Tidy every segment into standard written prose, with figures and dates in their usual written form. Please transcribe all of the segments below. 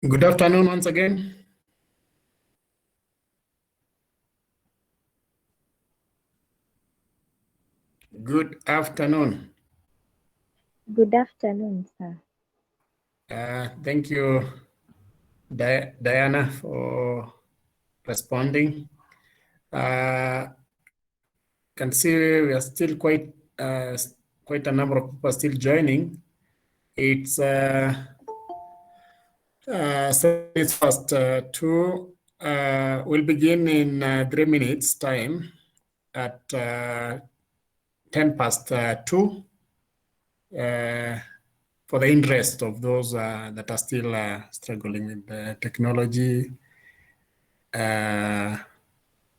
Good afternoon once again. Good afternoon. Good afternoon, sir. Thank you, Diana, for responding. Can see we are still quite a number of people still joining. It's past 2. We'll begin in 3 minutes time at 10 past 2. For the interest of those that are still struggling with the technology.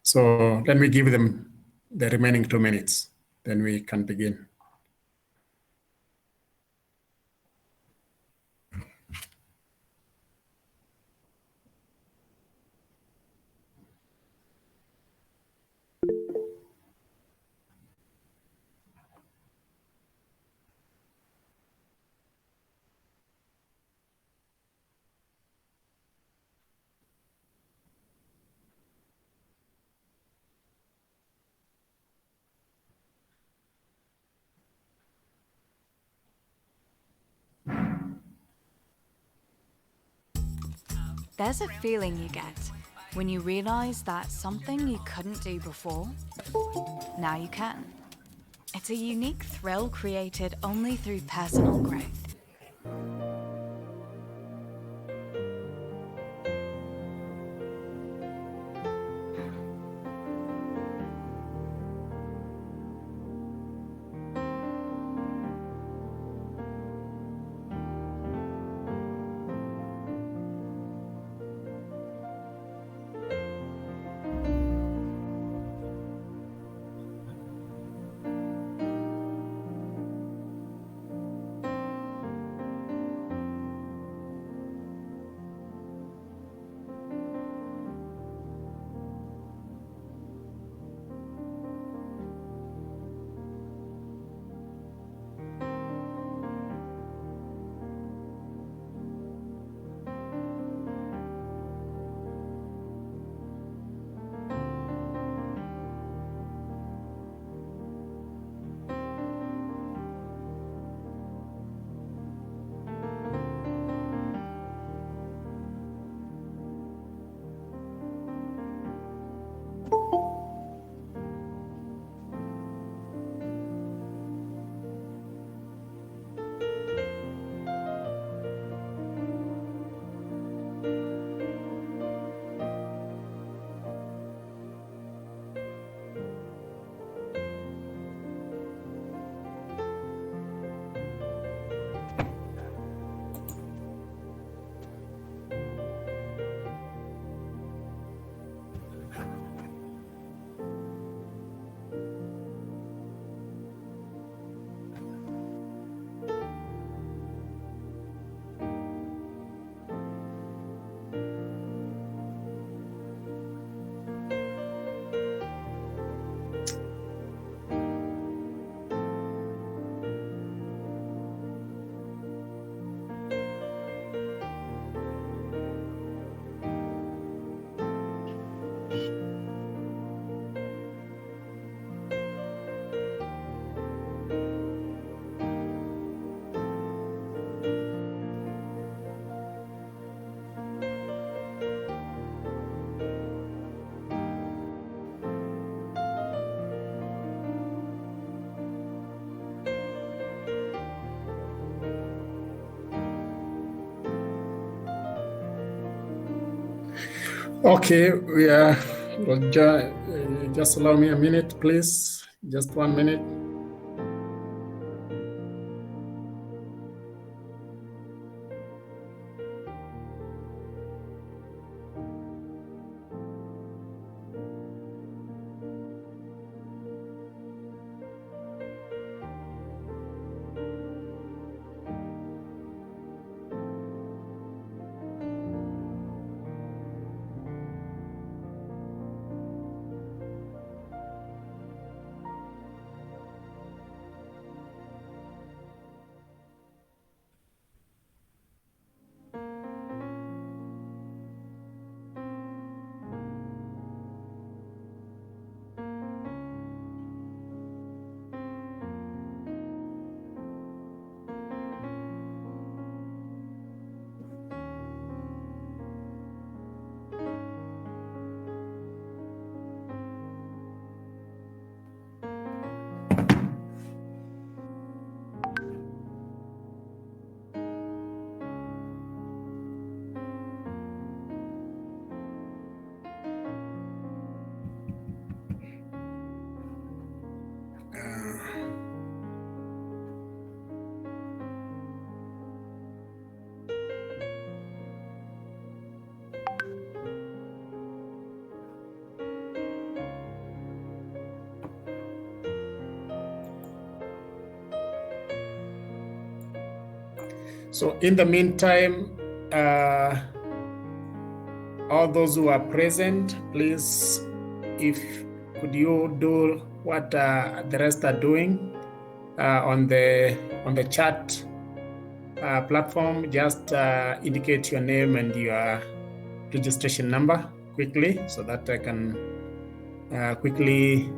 So let me give them the remaining 2 minutes, then we can begin. There's a feeling you get when you realize that something you couldn't do before, now you can. It's a unique thrill created only through personal growth. Okay, just allow me a minute, please. Just 1 minute. So in the meantime, all those who are present, please, could you do what the rest are doing on the chat platform? Just indicate your name and your registration number quickly so that I can quickly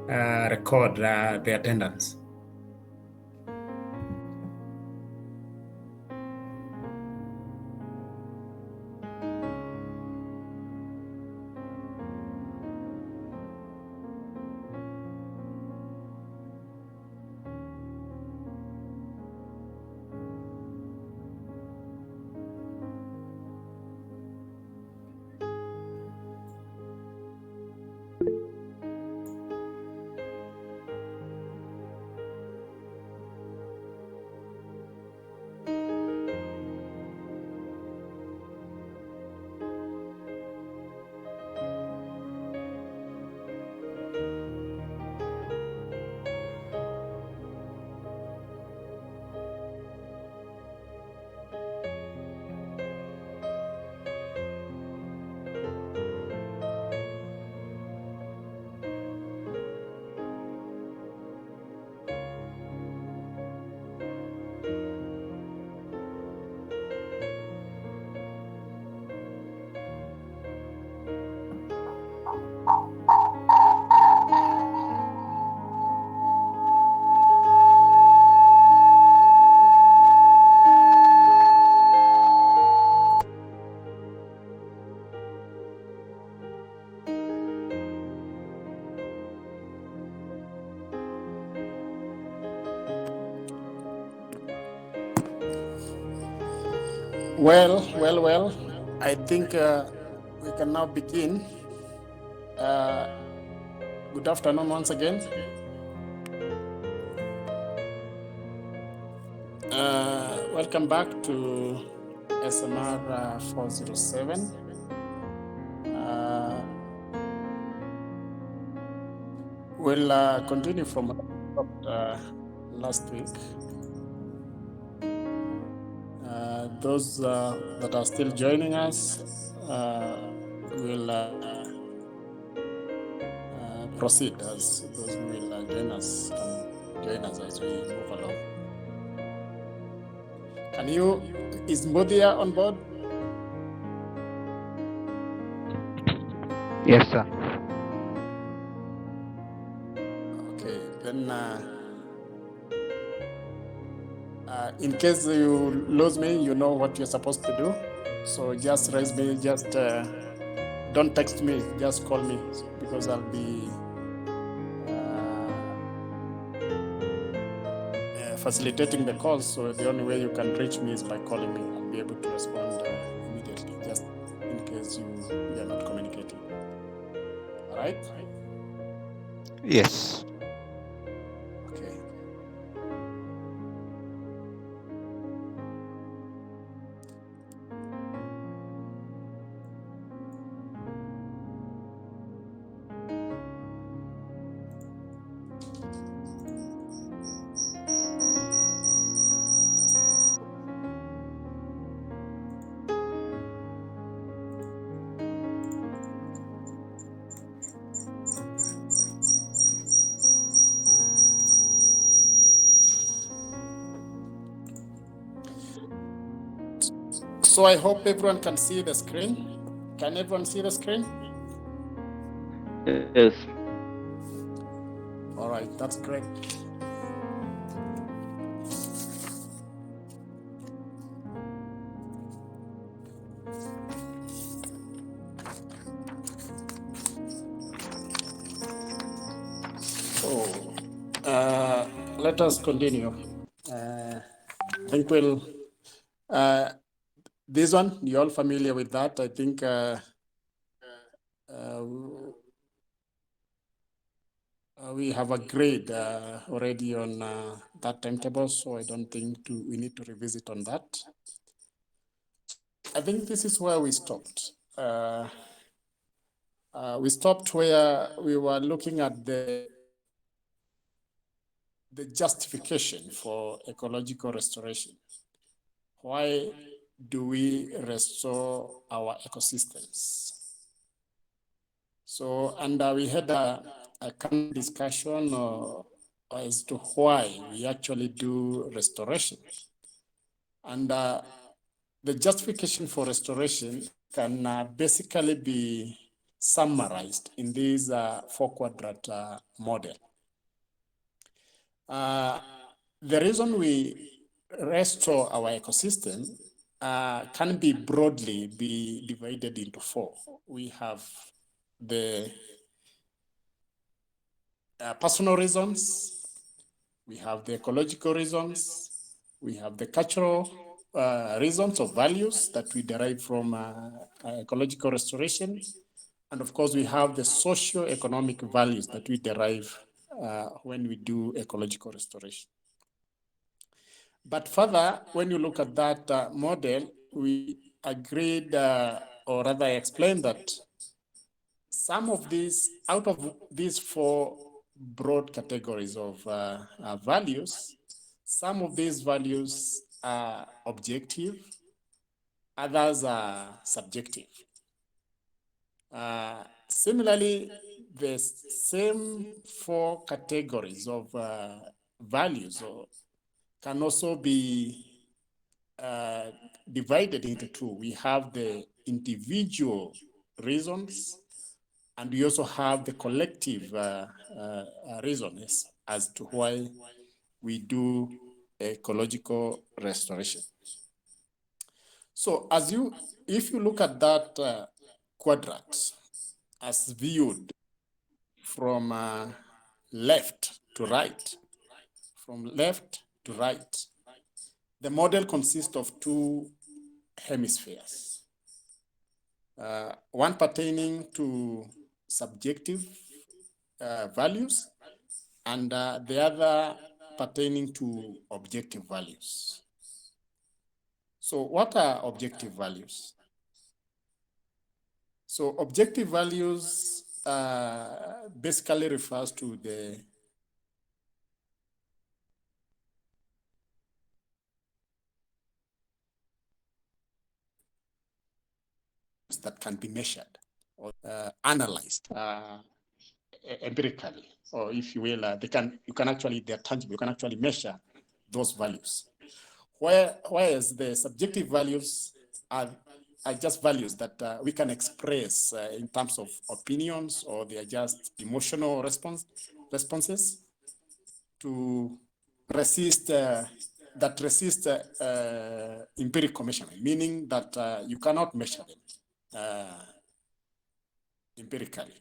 record the attendance. Well. I think we can now begin. Good afternoon once again. Welcome back to SMR 407. We'll continue from last week. Those that are still joining us will proceed as those who will join us can join us as we move along. Is Mbodia on board? Yes, sir. Okay, then in case you lose me, you know what you're supposed to do. So just raise me, just don't text me, just call me because I'll be facilitating the calls. So the only way you can reach me is by calling me. I'll be able to respond immediately, just in case we are not communicating. All right? Yes. Okay. So I hope everyone can see the screen. Can everyone see the screen? Yes. All right, that's great. So let us continue. I think this one, you're all familiar with that. I think we have agreed already on that timetable, so I don't think we need to revisit on that. I think this is where we stopped. We stopped where we were looking at the justification for ecological restoration. why do we restore our ecosystems? So, and we had a kind of discussion as to why we actually do restoration. And the justification for restoration can basically be summarized in this four-quadrant model. The reason we restore our ecosystem can be broadly be divided into four. We have the personal reasons, we have the ecological reasons, we have the cultural reasons or values that we derive from ecological restoration, and of course we have the socio-economic values that we derive when we do ecological restoration. But further, when you look at that model, we agreed, or rather explained that some of these, out of these four broad categories of values, some of these values are objective, others are subjective. Similarly, the same four categories of values can also be divided into two. We have the individual reasons, and we also have the collective reasons as to why we do ecological restoration. So if you look at that quadrant as viewed from left to right, the model consists of two hemispheres. One pertaining to subjective values, and the other pertaining to objective values. So what are objective values? So objective values basically refers to the that can be measured or analyzed empirically, or if you will, they're tangible. You can actually measure those values. Whereas the subjective values are just values that we can express in terms of opinions, or they are just emotional responses to resist empirical measurement, meaning that you cannot measure them empirically.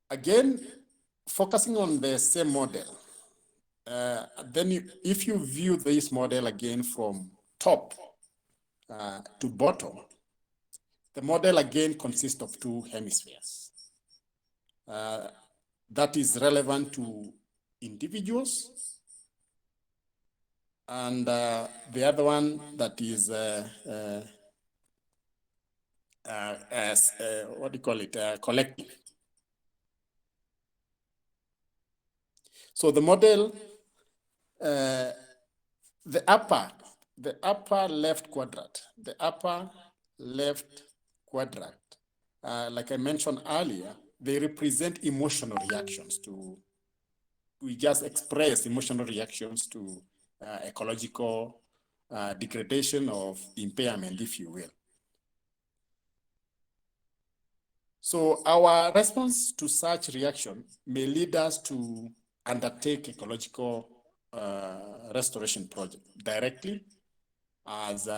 Again, focusing on the same model, if you view this model again from top to bottom, the model again consists of two hemispheres. That is relevant to individuals, and the other one that is collective. So the model, the upper left quadrant, like I mentioned earlier, they represent emotional reactions we just express emotional reactions to ecological degradation of impairment, if you will. So our response to such reaction may lead us to undertake ecological restoration project directly as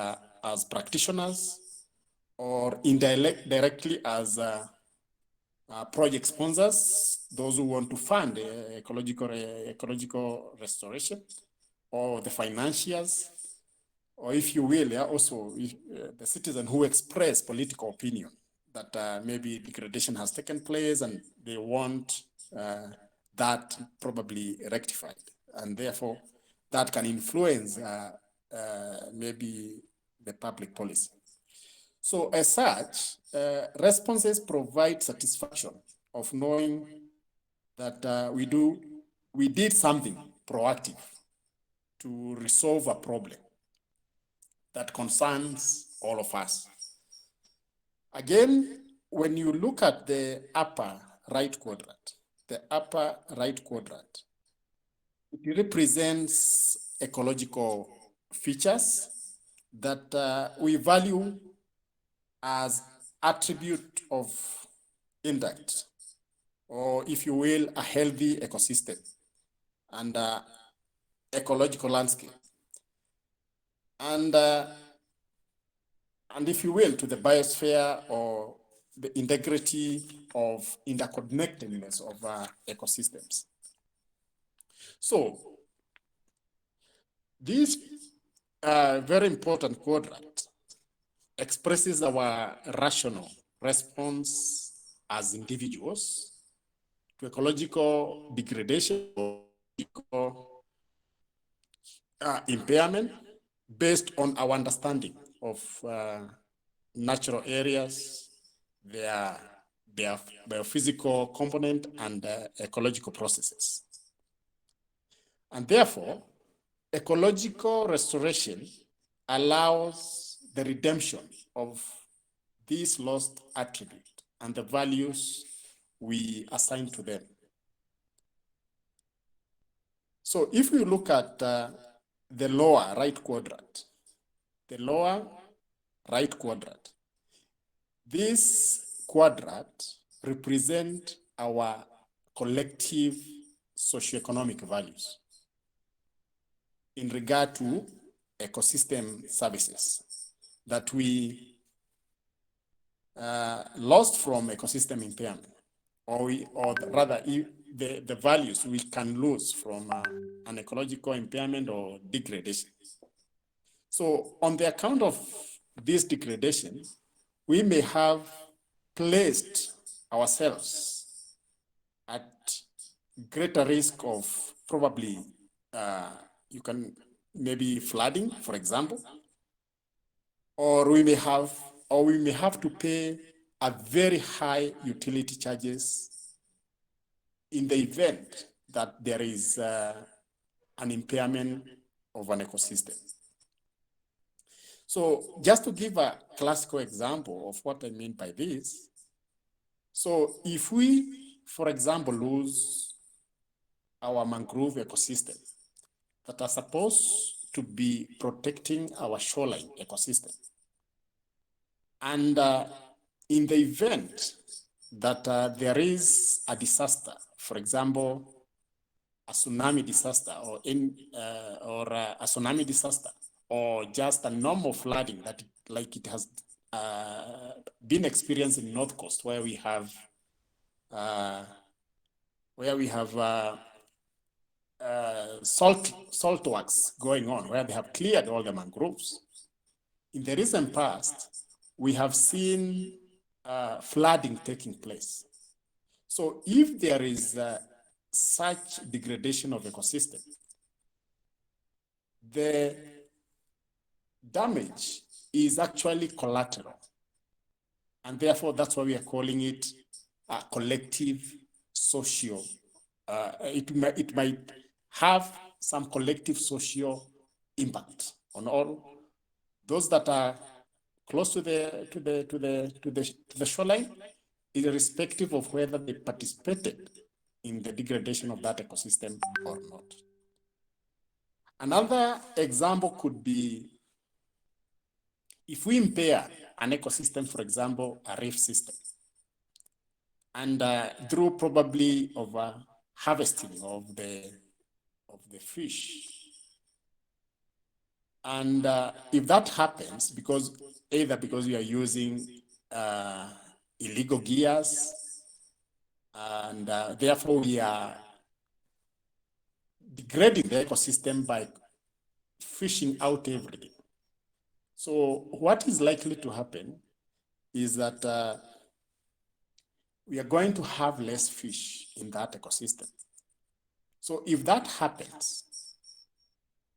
practitioners, or indirectly as project sponsors, those who want to fund ecological restoration, or the financiers, or if you will, also the citizen who express political opinion that maybe degradation has taken place and they want that probably rectified, and therefore that can influence maybe the public policy. So as such, responses provide satisfaction of knowing that we did something proactive to resolve a problem that concerns all of us. Again, when you look at the upper right quadrant, it represents ecological features that we value as attribute of intact, or if you will, a healthy ecosystem and ecological landscape. And if you will, to the biosphere or the integrity of interconnectedness of ecosystems. So this very important quadrant expresses our rational response as individuals to ecological degradation or impairment based on our understanding of natural areas, their biophysical component, and ecological processes. And therefore, ecological restoration allows the redemption of these lost attributes and the values we assign to them. So if we look at the lower right quadrant, this quadrant represents our collective socioeconomic values in regard to ecosystem services that we lost from ecosystem impairment, or rather the values we can lose from an ecological impairment or degradation. So on the account of this degradation, we may have placed ourselves at greater risk of probably you can maybe flooding, for example, or we may have to pay a very high utility charges in the event that there is an impairment of an ecosystem. So just to give a classical example of what I mean by this, so if we, for example, lose our mangrove ecosystem that are supposed to be protecting our shoreline ecosystem, and in the event that there is a disaster, for example, a tsunami disaster or a tsunami disaster, or just a normal flooding that like it has been experienced in North Coast, where we have salt works going on, where they have cleared all the mangroves. In the recent past, we have seen flooding taking place. So if there is such degradation of ecosystem, the damage is actually collateral. And therefore, that's why we are calling it a collective social. It might have some collective social impact on all those that are close to the shoreline, irrespective of whether they participated in the degradation of that ecosystem or not. Another example could be if we impair an ecosystem, for example, a reef system, and through probably over harvesting of the fish. And if that happens, either because we are using illegal gears, and therefore we are degrading the ecosystem by fishing out everything. So what is likely to happen is that we are going to have less fish in that ecosystem. So if that happens,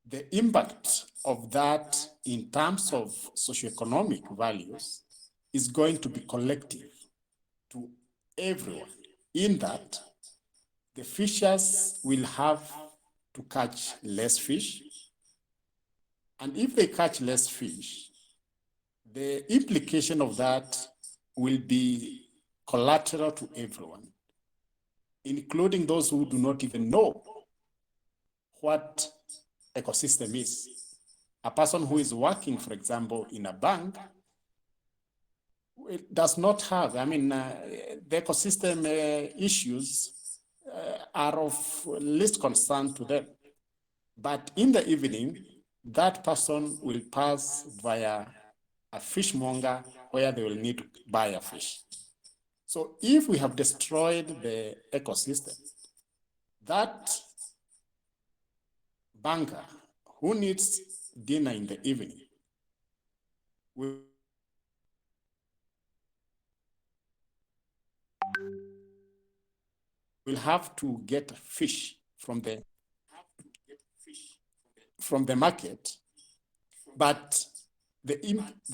the impact of that in terms of socioeconomic values is going to be collective to everyone, in that the fishers will have to catch less fish, And if they catch less fish, the implication of that will be collateral to everyone, including those who do not even know what ecosystem is. A person who is working, for example, in a bank, it does not have, the ecosystem issues are of least concern to them. But in the evening, that person will pass via a fishmonger where they will need to buy a fish. So if we have destroyed the ecosystem, that banker who needs dinner in the evening will have to get fish from the market, but the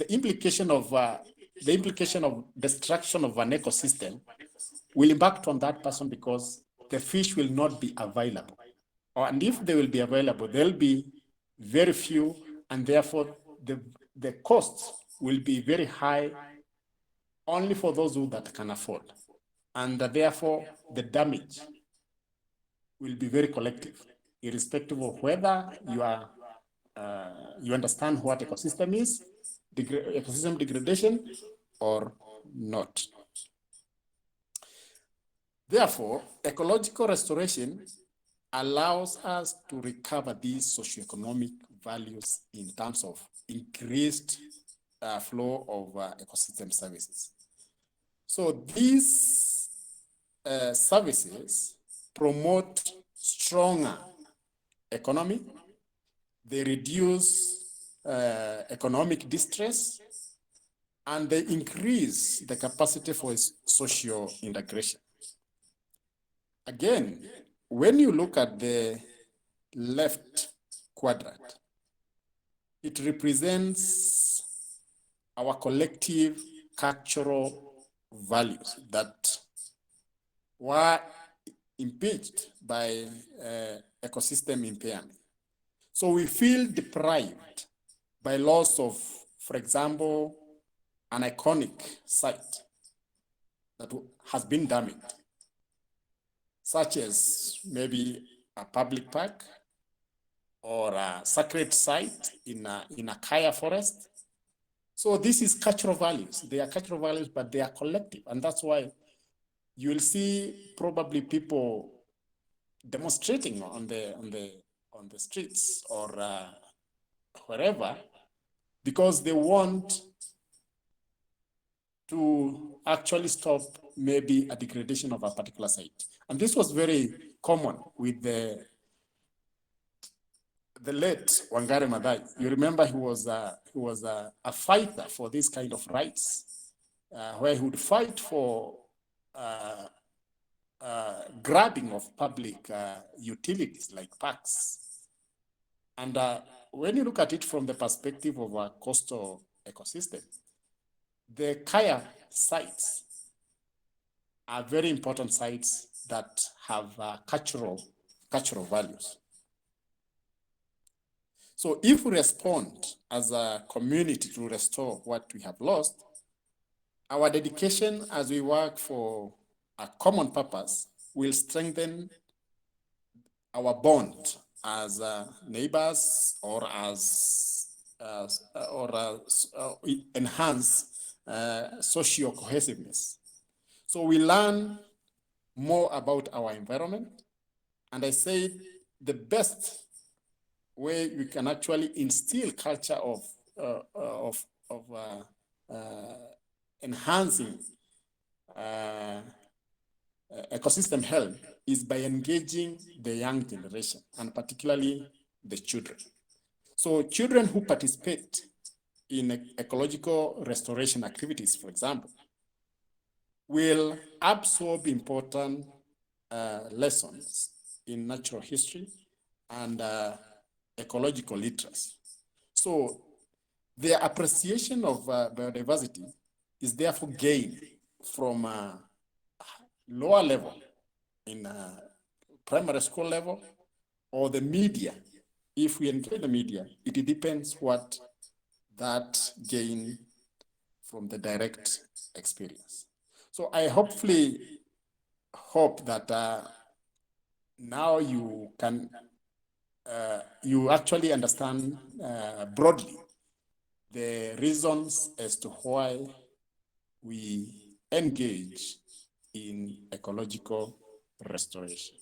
implication of destruction of an ecosystem will impact on that person because the fish will not be available. And if they will be available, they'll be very few, and therefore the costs will be very high only for those who that can afford. And therefore the damage will be very collective, irrespective of whether you understand what ecosystem is, ecosystem degradation, or not. Therefore, ecological restoration allows us to recover these socioeconomic values in terms of increased flow of ecosystem services. So these services promote stronger economy, they reduce economic distress, and they increase the capacity for social integration. Again, when you look at the left quadrant, it represents our collective cultural values that were impinged by ecosystem impairment. So we feel deprived by loss of, for example, an iconic site that has been damaged, such as maybe a public park or a sacred site in a kaya forest. So this is cultural values. They are cultural values, but they are collective. And that's why you will see probably people demonstrating on the streets or wherever, because they want to actually stop maybe a degradation of a particular site. And this was very common with the late Wangari Maathai. You remember he was a fighter for this kind of rights, where he would fight for grabbing of public utilities like parks. And when you look at it from the perspective of a coastal ecosystem, the kaya sites are very important sites that have cultural values. So if we respond as a community to restore what we have lost, our dedication as we work for a common purpose will strengthen our bond as neighbors or enhance social cohesiveness. So we learn more about our environment, and I said the best way we can actually instill culture of enhancing ecosystem health is by engaging the young generation, and particularly the children. So children who participate in ecological restoration activities, for example, will absorb important lessons in natural history and ecological literacy. So their appreciation of biodiversity is therefore gained from lower level in primary school level or the media if we engage the media, it depends what that gain from the direct experience. So I hopefully hope that now you can you actually understand broadly the reasons as to why we engage in ecological restoration.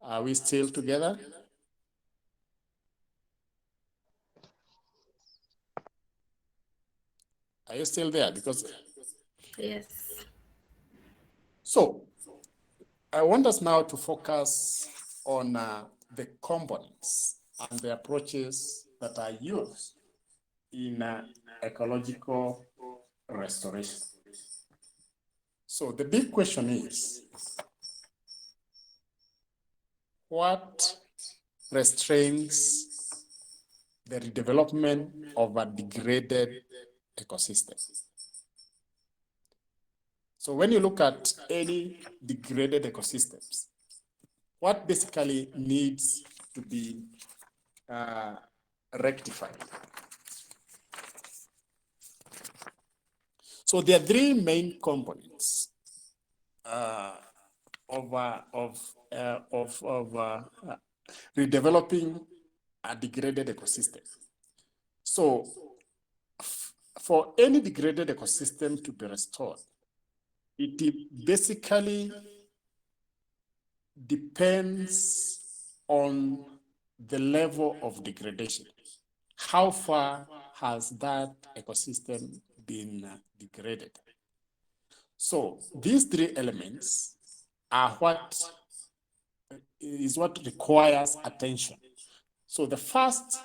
Are we still together? Are you still there? Because Yes. so I want us now to focus on the components and the approaches that are used in ecological restoration. So the big question is, what restrains the development of a degraded ecosystem? So when you look at any degraded ecosystems, what basically needs to be rectified? So there are three main components of redeveloping a degraded ecosystem. So for any degraded ecosystem to be restored, it basically depends on the level of degradation. How far has that ecosystem been degraded? So these three elements are what requires attention. So the first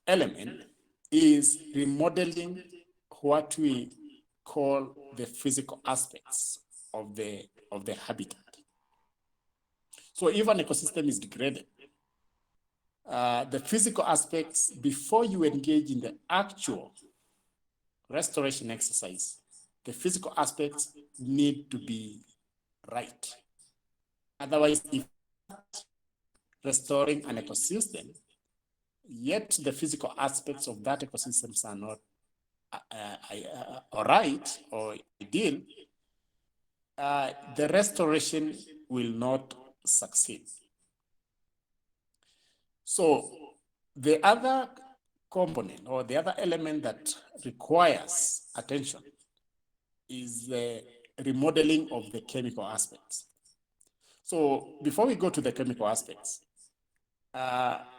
element is remodeling what we call the physical aspects of the habitat. So if an ecosystem is degraded, the physical aspects, before you engage in the actual restoration exercise, the physical aspects need to be right. Otherwise, if restoring an ecosystem, yet the physical aspects of that ecosystems are not all right or ideal, the restoration will not succeed. So the other component or the other element that requires attention is the remodeling of the chemical aspects. So before we go to the chemical aspects,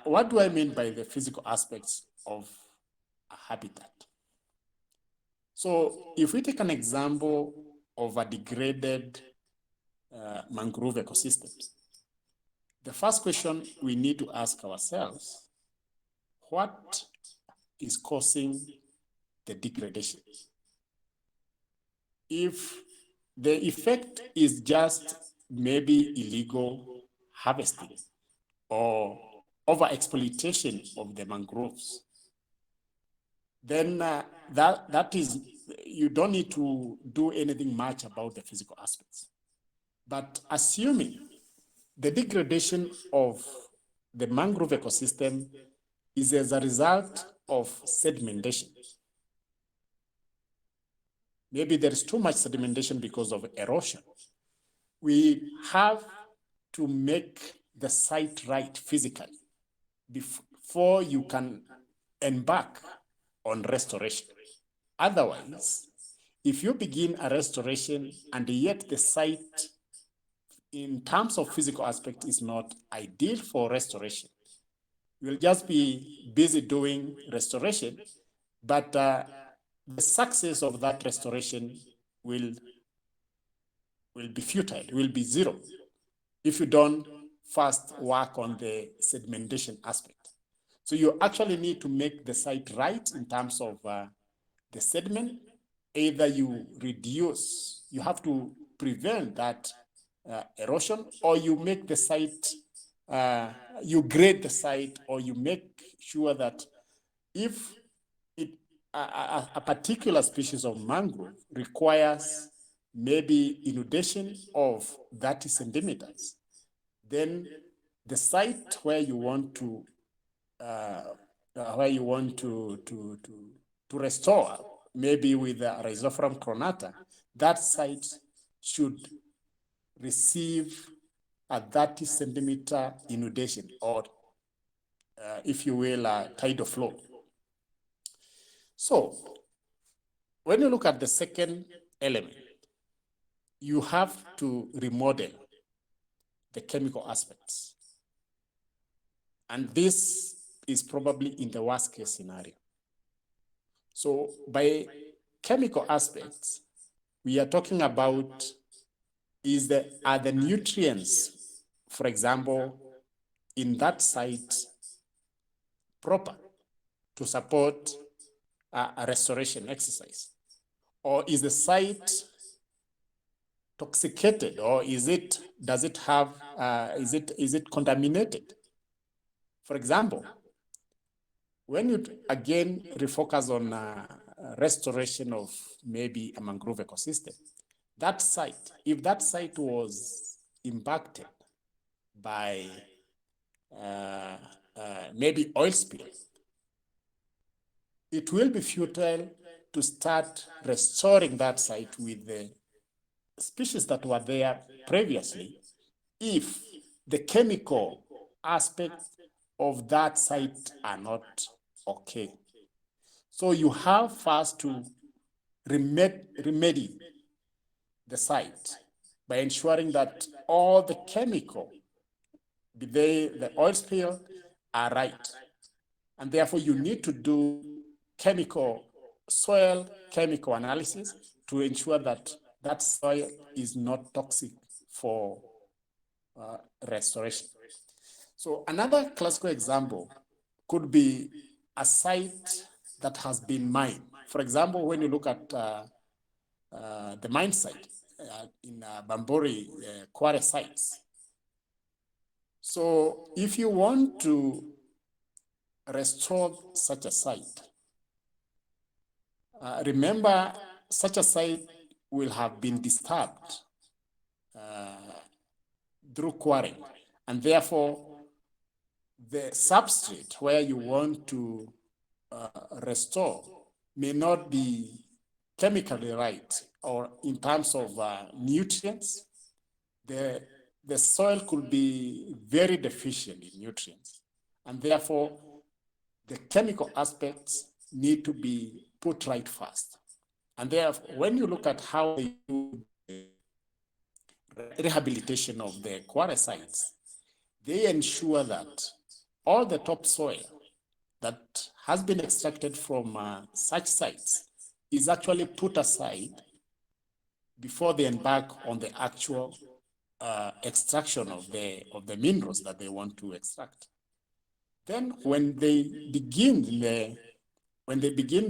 what do I mean by the physical aspects of a habitat? So if we take an example of a degraded mangrove ecosystems, the first question we need to ask ourselves, what is causing the degradation? If the effect is just maybe illegal harvesting or over-exploitation of the mangroves, then that is, you don't need to do anything much about the physical aspects. But assuming the degradation of the mangrove ecosystem is as a result of sedimentation, maybe there is too much sedimentation because of erosion, we have to make the site right physically before you can embark on restoration. Otherwise, if you begin a restoration and yet the site in terms of physical aspect is not ideal for restoration, you'll just be busy doing restoration, but the success of that restoration will be futile, will be zero, if you don't first work on the sedimentation aspect. So you actually need to make the site right in terms of the sediment. Either you reduce, you have to prevent that erosion, or you make the site, you grade the site, or you make sure that if a particular species of mangrove requires maybe inundation of 30 centimeters, then the site where you want to restore, maybe with the Rhizophorum cronata, that site should receive a 30 centimeter inundation, or if you will, a tidal flow. So when you look at the second element, you have to remodel the chemical aspects. And this is probably in the worst case scenario. So by chemical aspects, we are talking about are the nutrients, for example, in that site proper to support a restoration exercise? Or is the site toxicated, or is it contaminated? For example, when you again refocus on restoration of maybe a mangrove ecosystem, that site, if that site was impacted by maybe oil spill, it will be futile to start restoring that site with the species that were there previously if the chemical aspects of that site are not okay. So you have first to remedy the site by ensuring that all the chemical, be they the oil spill, are right. And therefore you need to do soil chemical analysis to ensure that that soil is not toxic for restoration. So another classical example could be a site that has been mined. For example, when you look at the mine site in Bamburi quarry sites. So if you want to restore such a site, remember such a site will have been disturbed through quarrying, and therefore the substrate where you want to restore may not be chemically right, or in terms of nutrients, the soil could be very deficient in nutrients, and therefore the chemical aspects need to be put right first. And therefore, when you look at how they do rehabilitation of the quarry sites, they ensure that all the topsoil that has been extracted from such sites is actually put aside before they embark on the actual extraction of the minerals that they want to extract. Then when they begin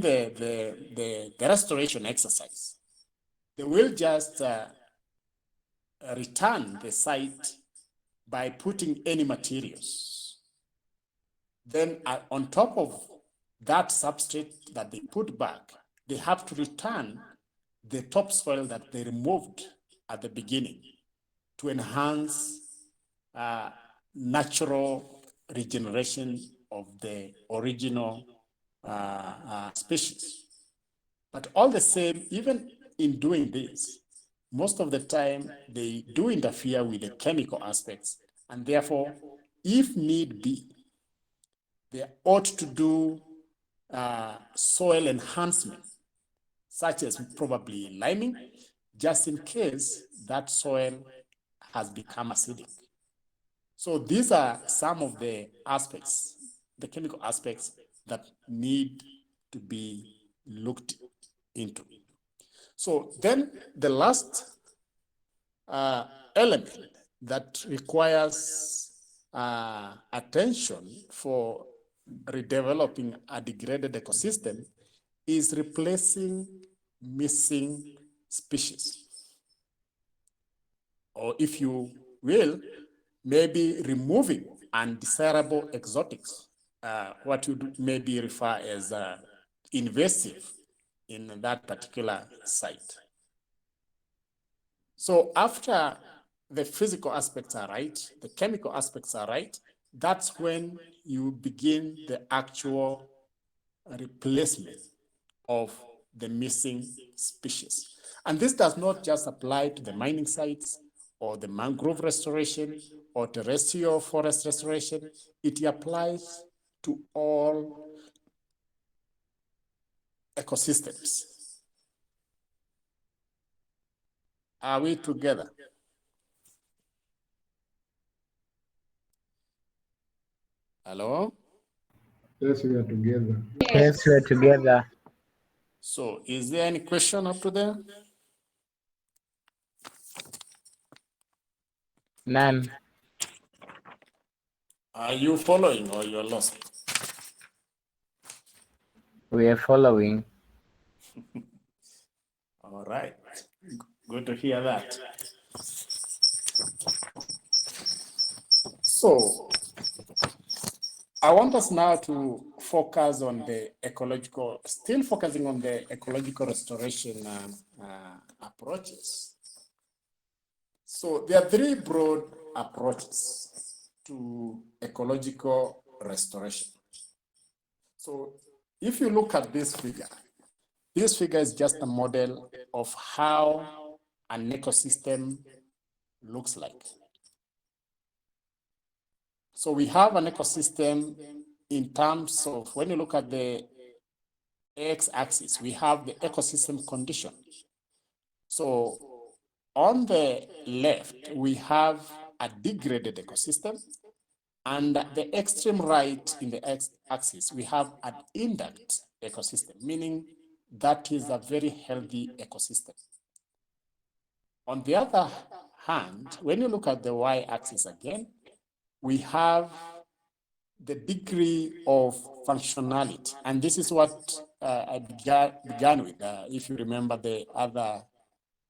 the restoration exercise, they will just return the site by putting any materials. Then on top of that substrate that they put back, they have to return the topsoil that they removed at the beginning to enhance natural regeneration of the original species. But all the same, even in doing this, most of the time they do interfere with the chemical aspects, and therefore, if need be, they ought to do soil enhancement, such as probably liming, just in case that soil has become acidic. So these are some of the aspects, the chemical aspects that need to be looked into. So then the last element that requires attention for redeveloping a degraded ecosystem is replacing missing species. Or if you will, maybe removing undesirable exotics, what you maybe refer as invasive in that particular site. So after the physical aspects are right, the chemical aspects are right, that's when you begin the actual replacement of the missing species. And this does not just apply to the mining sites or the mangrove restoration or terrestrial forest restoration, it applies to all ecosystems. Are we together? Hello? Yes, we are together. Yes, we're together. So is there any question up to there? None. Are you following or you're lost? We are following. All right, good to hear that. So I want us now to focus on the ecological, still focusing on the ecological restoration approaches. So there are three broad approaches to ecological restoration. So if you look at this figure is just a model of how an ecosystem looks like. So we have an ecosystem in terms of, when you look at the x-axis, we have the ecosystem condition. So on the left, we have a degraded ecosystem, and the extreme right in the x-axis, we have an intact ecosystem, meaning that is a very healthy ecosystem. On the other hand, when you look at the y-axis again, we have the degree of functionality. And this is what I began with, if you remember the other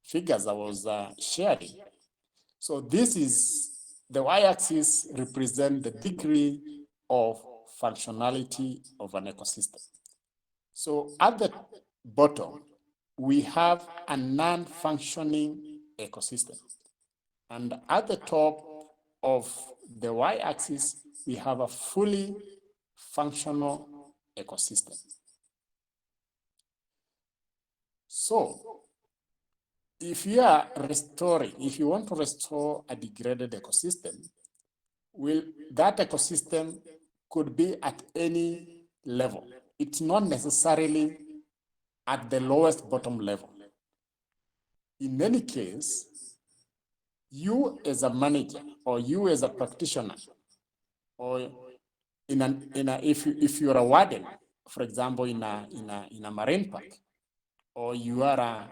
figures I was sharing. So this is, the y-axis represent the degree of functionality of an ecosystem. So at the bottom, we have a non-functioning ecosystem. And at the top of the y-axis, we have a fully functional ecosystem. So if you are restoring, if you want to restore a degraded ecosystem, that ecosystem could be at any level. It's not necessarily at the lowest bottom level. In any case, you as a manager or you as a practitioner, or if you're a warden, for example, in a marine park, or you are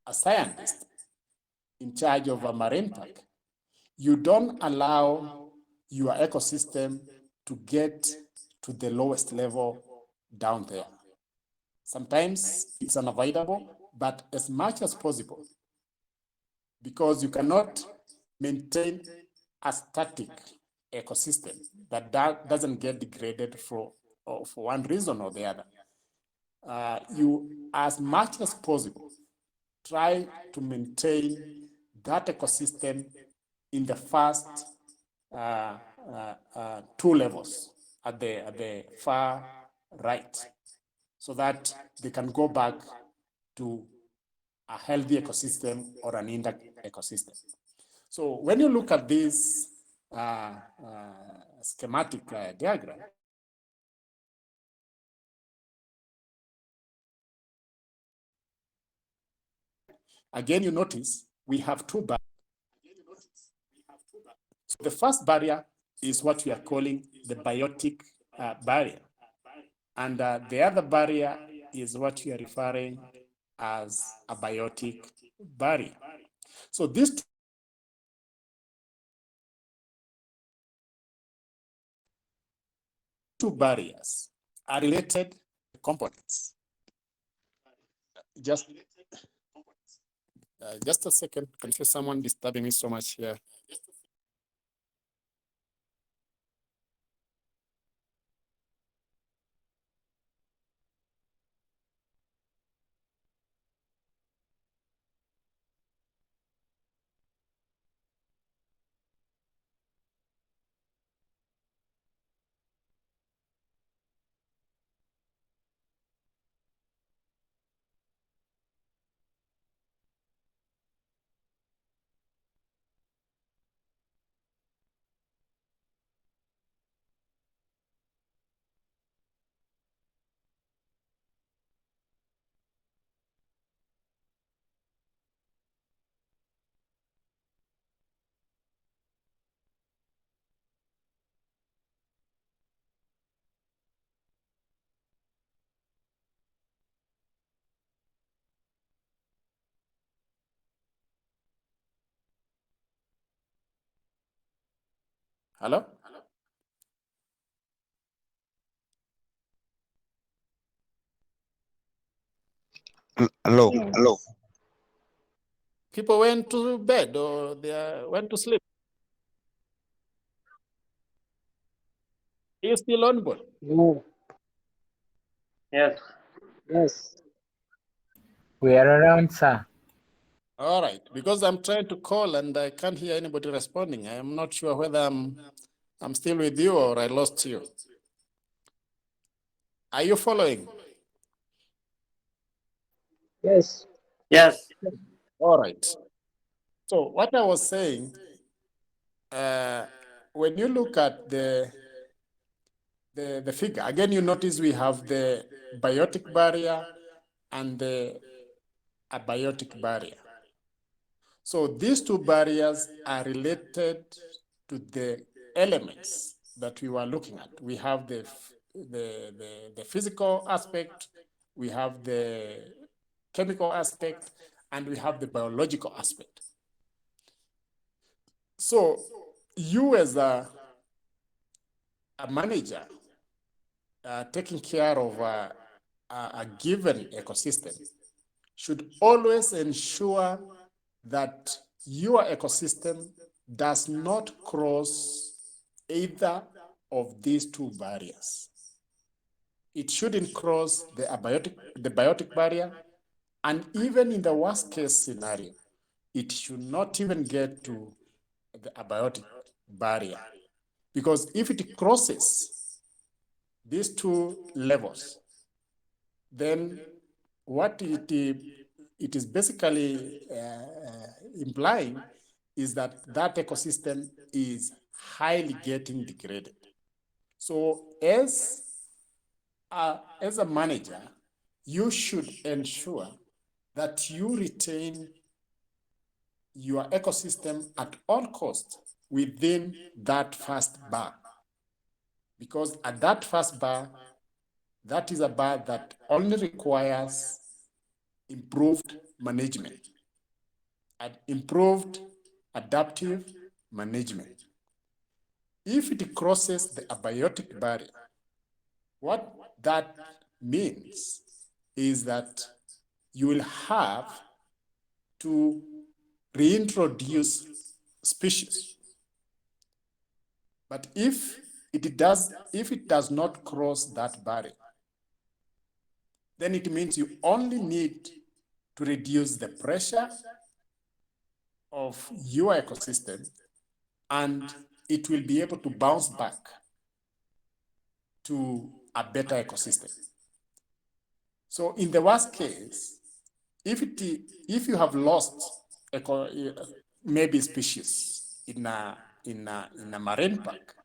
a scientist in charge of a marine park, you don't allow your ecosystem to get to the lowest level down there. Sometimes it's unavoidable, but as much as possible, because you cannot maintain a static ecosystem that doesn't get degraded for one reason or the other. You, as much as possible, try to maintain that ecosystem in the first two levels at the far right, so that they can go back to a healthy ecosystem or an intact ecosystem. So when you look at this schematic diagram, again, you notice we have two barriers. So the first barrier is what we are calling the biotic barrier. And the other barrier is what we are referring as a biotic barrier. So these two barriers are related components. Just a second, can you see someone disturbing me so much here? Hello? Hello. Yes. Hello. People went to bed or they went to sleep. Are you still on board? No. Yes. Yes. We are around, sir. All right, because I'm trying to call and I can't hear anybody responding. I am not sure whether I'm still with you or I lost you. Are you following? Yes. Yes. All right. So what I was saying, when you look at the figure, again, you notice we have the biotic barrier and the abiotic barrier. So these two barriers are related to the elements that we were looking at. We have the physical aspect, we have the chemical aspect, and we have the biological aspect. So you as a manager taking care of a given ecosystem should always ensure that your ecosystem does not cross either of these two barriers. It shouldn't cross the biotic barrier, and even in the worst case scenario, it should not even get to the abiotic barrier. Because if it crosses these two levels, then what it is basically implying is that that ecosystem is highly getting degraded. So as a manager, you should ensure that you retain your ecosystem at all costs within that first bar. Because at that first bar, that is a bar that only requires improved management and improved adaptive management. If it crosses the abiotic barrier, what that means is that you will have to reintroduce species. But if it does not cross that barrier, then it means you only need to reduce the pressure of your ecosystem and it will be able to bounce back to a better ecosystem. So in the worst case, if you have lost maybe species in a marine park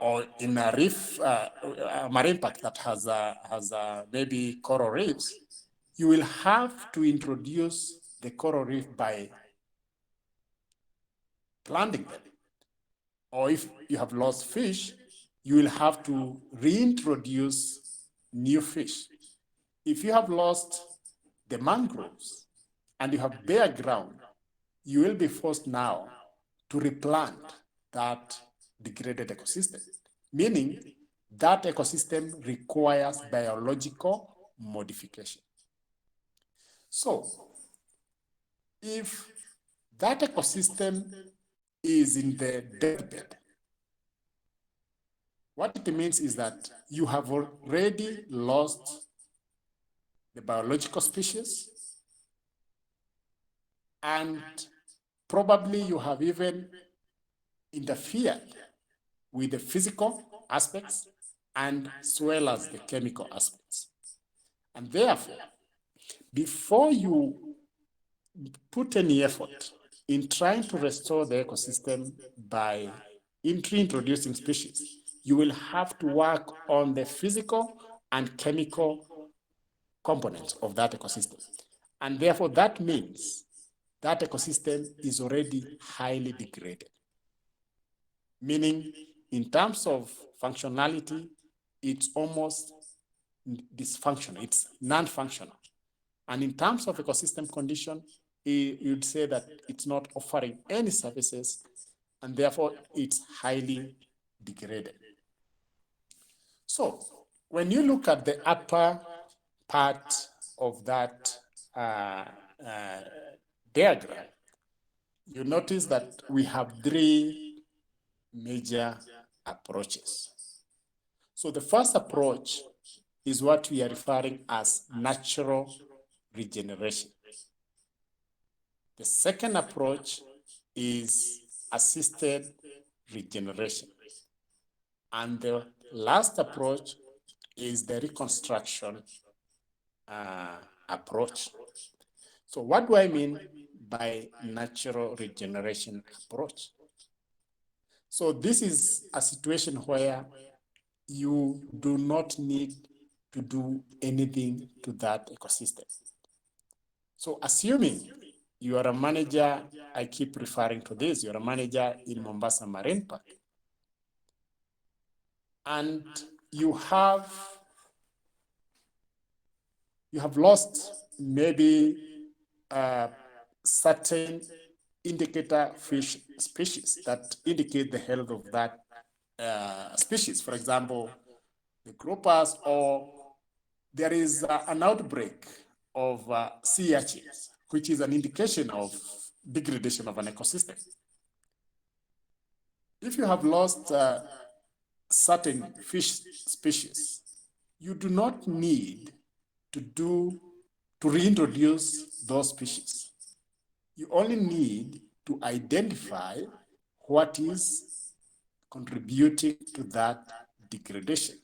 or in a reef, a marine park that has maybe coral reefs, you will have to introduce the coral reef by planting them. Or if you have lost fish, you will have to reintroduce new fish. If you have lost the mangroves and you have bare ground, you will be forced now to replant that degraded ecosystem, meaning that ecosystem requires biological modification. So if that ecosystem is in the deathbed, what it means is that you have already lost the biological species, and probably you have even interfered with the physical aspects and as well as the chemical aspects. And therefore, before you put any effort in trying to restore the ecosystem by reintroducing species, you will have to work on the physical and chemical components of that ecosystem. And therefore, that means that ecosystem is already highly degraded. Meaning, in terms of functionality, it's almost dysfunctional, it's non-functional. And in terms of ecosystem condition, you'd say that it's not offering any services and therefore it's highly degraded. So when you look at the upper part of that diagram, you notice that we have three major approaches. So the first approach is what we are referring as natural regeneration. The second approach is assisted regeneration. And the last approach is the reconstruction approach. So what do I mean by natural regeneration approach? So this is a situation where you do not need to do anything to that ecosystem. So assuming you are a manager, I keep referring to this, you're a manager in Mombasa Marine Park, and you have lost maybe certain indicator fish species that indicate the health of that species. For example, the groupers, or there is an outbreak of sea urchins, which is an indication of degradation of an ecosystem. If you have lost certain fish species, you do not need to reintroduce those species. You only need to identify what is contributing to that degradation.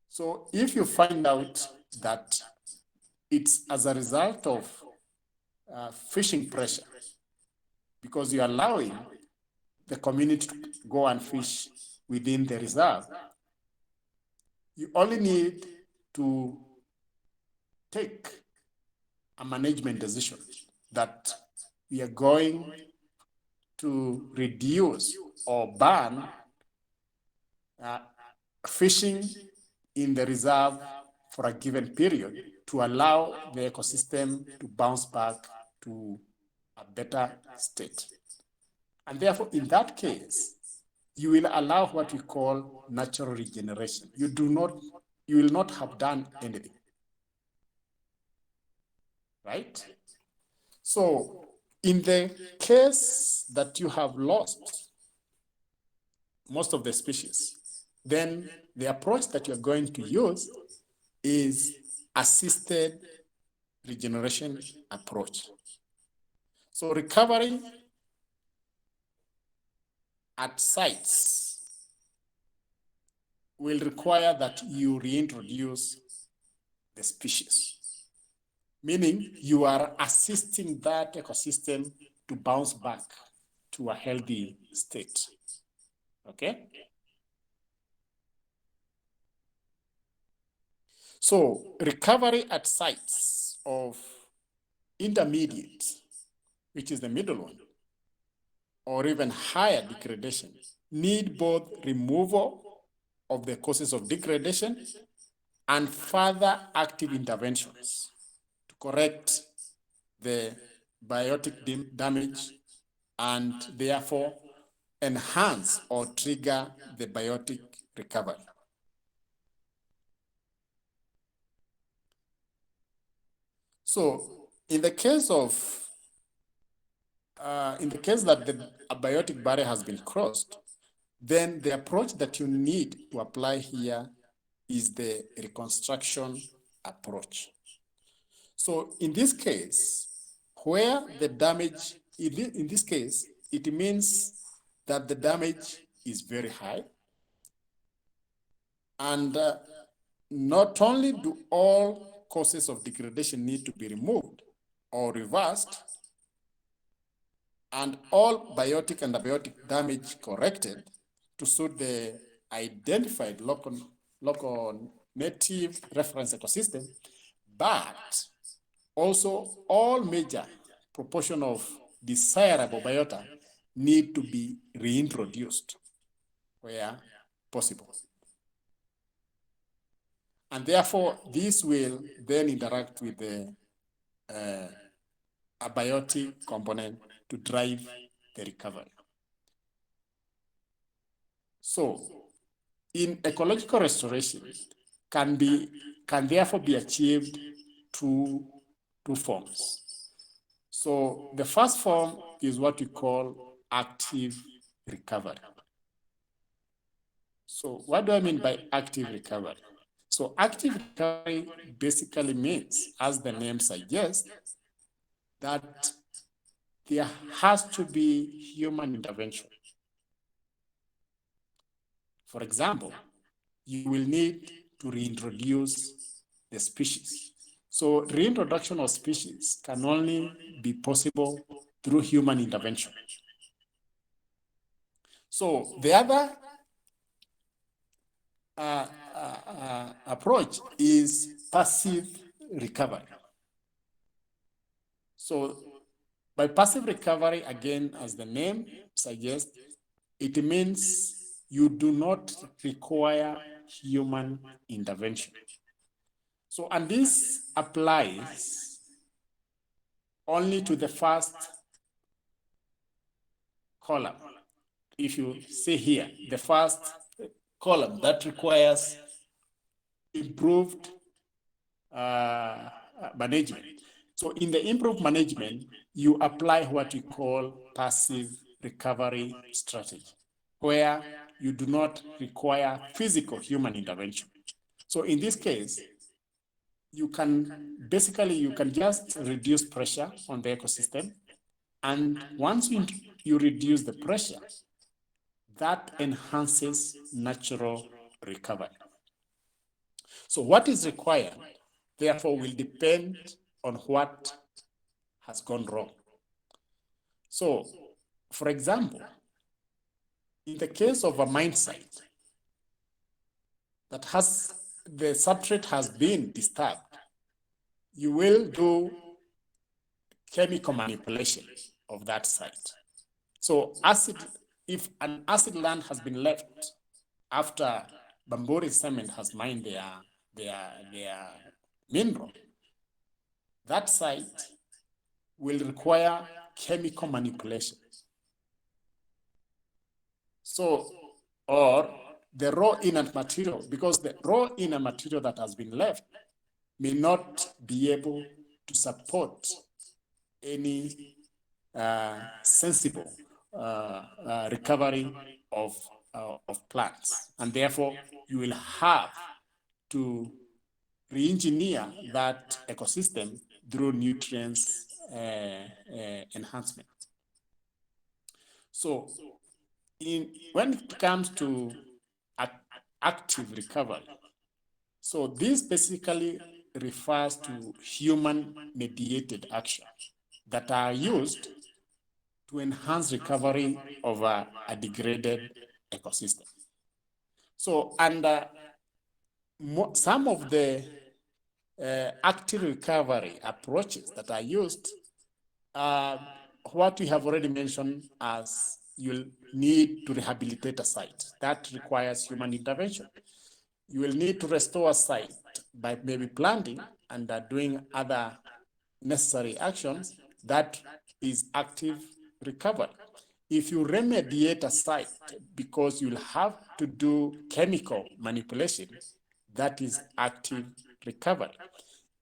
So if you find out that it's as a result of fishing pressure, because you're allowing the community to go and fish within the reserve, you only need to take a management decision that we are going to reduce or ban fishing in the reserve for a given period to allow the ecosystem to bounce back to a better state. And therefore, in that case, you will allow what we call natural regeneration. You will not have done anything, right? So in the case that you have lost most of the species, then the approach that you're going to use is assisted regeneration approach. So recovery at sites will require that you reintroduce the species, meaning you are assisting that ecosystem to bounce back to a healthy state, okay? So recovery at sites of intermediate, which is the middle one, or even higher degradation, need both removal of the causes of degradation and further active interventions to correct the biotic damage and therefore enhance or trigger the biotic recovery. So in the case that a biotic barrier has been crossed, then the approach that you need to apply here is the reconstruction approach. So in this case, where the damage, in this case, it means that the damage is very high. And not only do all causes of degradation need to be removed or reversed, and all biotic and abiotic damage corrected to suit the identified local native reference ecosystem, but also all major proportion of desirable biota need to be reintroduced where possible. And therefore, this will then interact with the abiotic component to drive the recovery. So, in ecological restoration, can therefore be achieved through two forms. So the first form is what we call active recovery. So what do I mean by active recovery? So active recovery basically means, as the name suggests, that there has to be human intervention. For example, you will need to reintroduce the species. So reintroduction of species can only be possible through human intervention. So the other approach is passive recovery. So by passive recovery, again, as the name suggests, it means you do not require human intervention. So, and this applies only to the first column. If you see here, the first column that requires improved management. So in the improved management, you apply what we call passive recovery strategy, where you do not require physical human intervention. So in this case, you can just reduce pressure on the ecosystem. And once you reduce the pressure, that enhances natural recovery. So what is required, therefore, will depend on what has gone wrong. So, for example, in the case of a mine site that the substrate has been disturbed, you will do chemical manipulation of that site. So if an acid land has been left after Bamburi cement has mined their mineral, that site will require chemical manipulation. So, or the raw inert material, because the raw inert material that has been left may not be able to support any sensible recovery of plants. And therefore, you will have to re-engineer that ecosystem through nutrients enhancement. So when it comes to active recovery, so this basically refers to human-mediated actions that are used to enhance recovery of a degraded ecosystem. So, and some of the active recovery approaches that are used are what we have already mentioned, as you'll need to rehabilitate a site. That requires human intervention. You will need to restore a site by maybe planting and doing other necessary actions. That is active recovery. If you remediate a site because you'll have to do chemical manipulation, that is active recovery.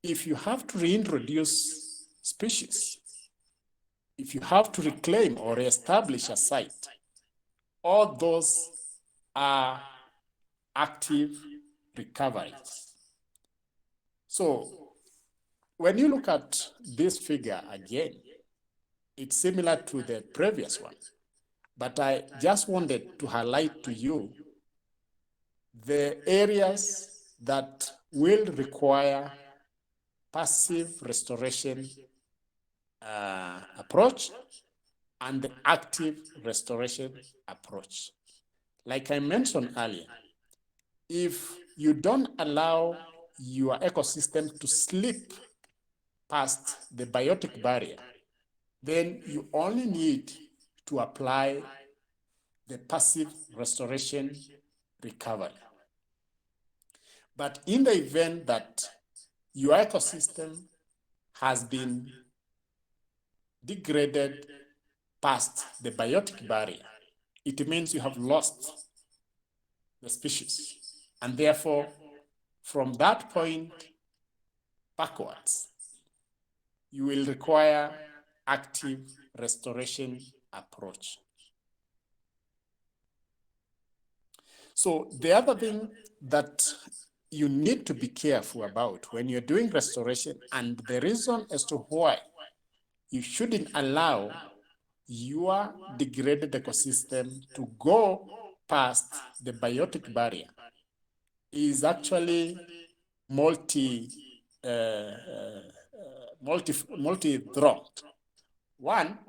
If you have to reintroduce species, if you have to reclaim or reestablish a site, all those are active recoveries. So when you look at this figure again, it's similar to the previous one, but I just wanted to highlight to you the areas that will require passive restoration approach and the active restoration approach. Like I mentioned earlier, if you don't allow your ecosystem to slip past the biotic barrier, then you only need to apply the passive restoration recovery. But in the event that your ecosystem has been degraded past the biotic barrier, it means you have lost the species. And therefore, from that point backwards, you will require active restoration approach. So the other thing that you need to be careful about when you're doing restoration, and the reason as to why you shouldn't allow your degraded ecosystem to go past the biotic barrier, is actually multi-pronged. One,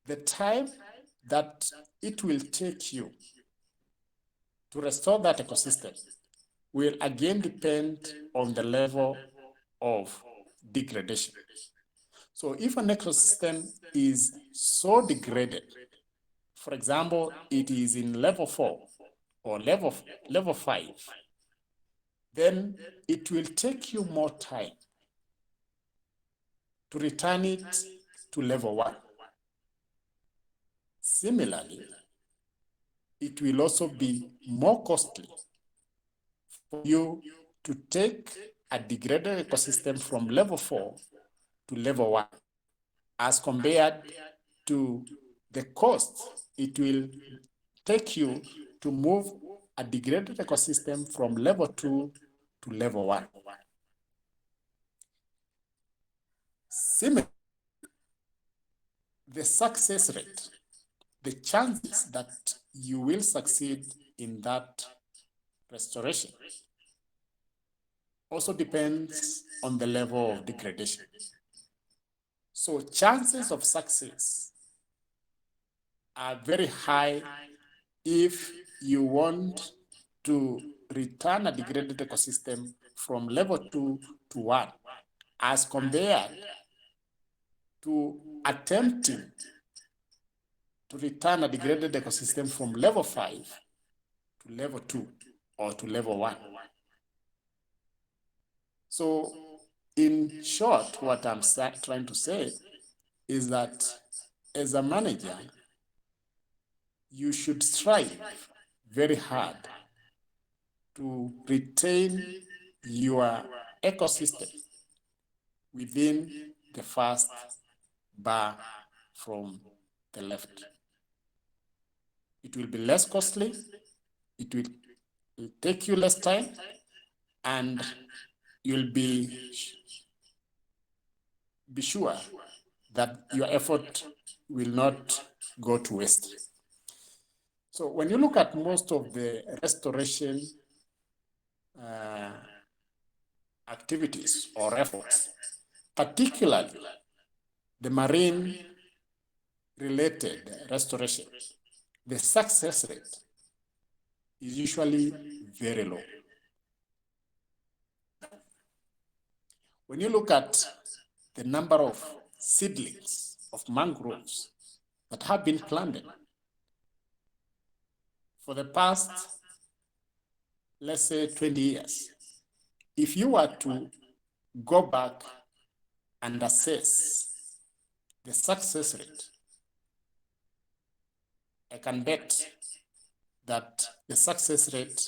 the time that it will take you to restore that ecosystem will again depend on the level of degradation. So if an ecosystem is so degraded, for example, it is in level 4 or level 5, then it will take you more time to return it to level 1. Similarly, it will also be more costly for you to take a degraded ecosystem from level 4 to level 1 as compared to the cost it will take you to move a degraded ecosystem from level 2 to level 1. Similarly, the success rate, the chances that you will succeed in that restoration also depends on the level of degradation. So chances of success are very high if you want to return a degraded ecosystem from level 2 to 1, as compared to attempting to return a degraded ecosystem from level 5 to level 2 or to level 1. So in short, what I'm trying to say is that as a manager, you should strive very hard to retain your ecosystem within the first bar from the left. It will be less costly, it will take you less time, and you'll be sure that your effort will not go to waste. So when you look at most of the restoration activities or efforts, particularly the marine related restoration, the success rate is usually very low. When you look at the number of seedlings of mangroves that have been planted for the past, let's say 20 years, if you were to go back and assess the success rate, I can bet that the success rate,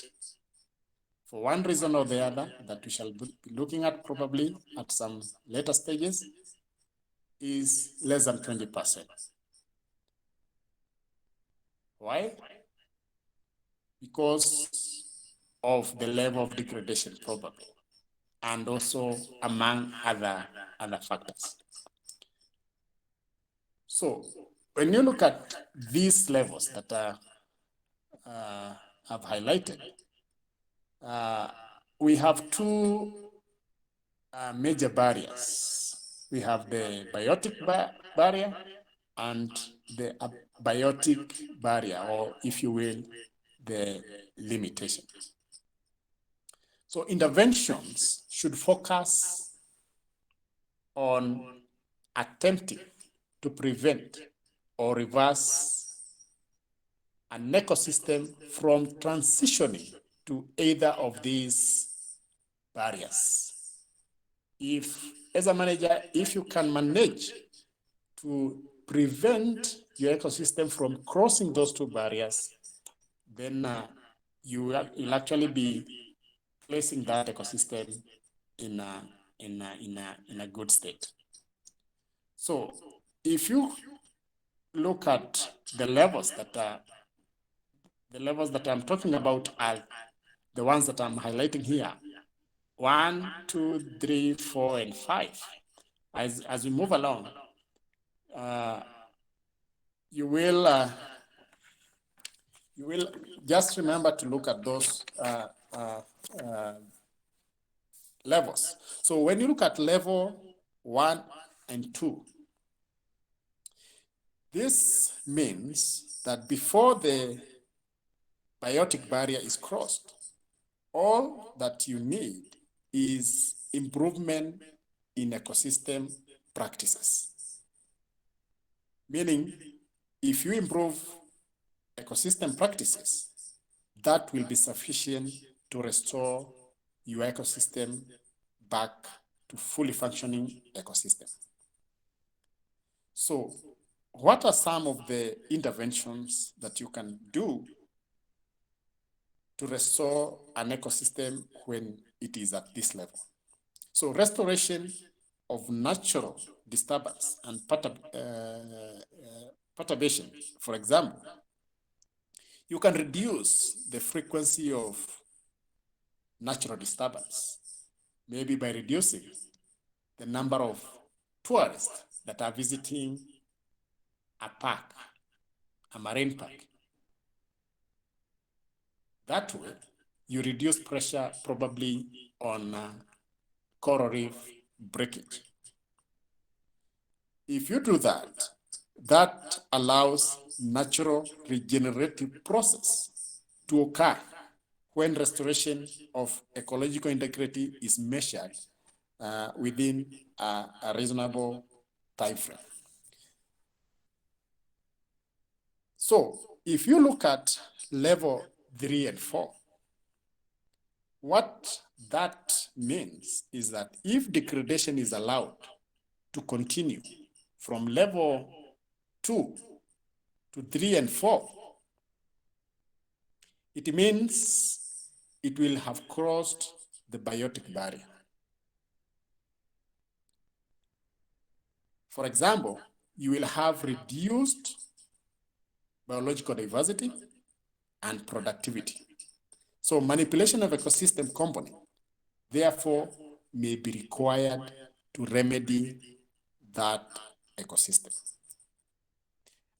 for one reason or the other, that we shall be looking at probably at some later stages, is less than 20%. Why? Because of the level of degradation, probably, and also among other factors. So when you look at these levels that I've highlighted, we have two major barriers. We have the biotic barrier and the abiotic barrier, or if you will, the limitation. So interventions should focus on attempting to prevent or reverse an ecosystem from transitioning to either of these barriers. If, as a manager, if you can manage to prevent your ecosystem from crossing those two barriers, then you'll actually be placing that ecosystem in a good state. So if you look at the levels that I'm talking about are the ones that I'm highlighting here: 1, 2, 3, 4, and 5. As we move along, you will just remember to look at those levels. So when you look at level 1 and 2, this means that before the biotic barrier is crossed, all that you need is improvement in ecosystem practices. Meaning, if you improve ecosystem practices, that will be sufficient to restore your ecosystem back to fully functioning ecosystem. So, what are some of the interventions that you can do to restore an ecosystem when it is at this level? So, restoration of natural disturbance and perturbation, for example, you can reduce the frequency of natural disturbance, maybe by reducing the number of tourists that are visiting a park, a marine park. That way, you reduce pressure probably on coral reef breakage. If you do that, that allows natural regenerative process to occur when restoration of ecological integrity is measured within a reasonable time frame. So if you look at level 3 and 4, what that means is that if degradation is allowed to continue from level 2 to 3 and 4, it means it will have crossed the biotic barrier. For example, you will have reduced biological diversity and productivity. So manipulation of ecosystem component, therefore, may be required to remedy that ecosystem.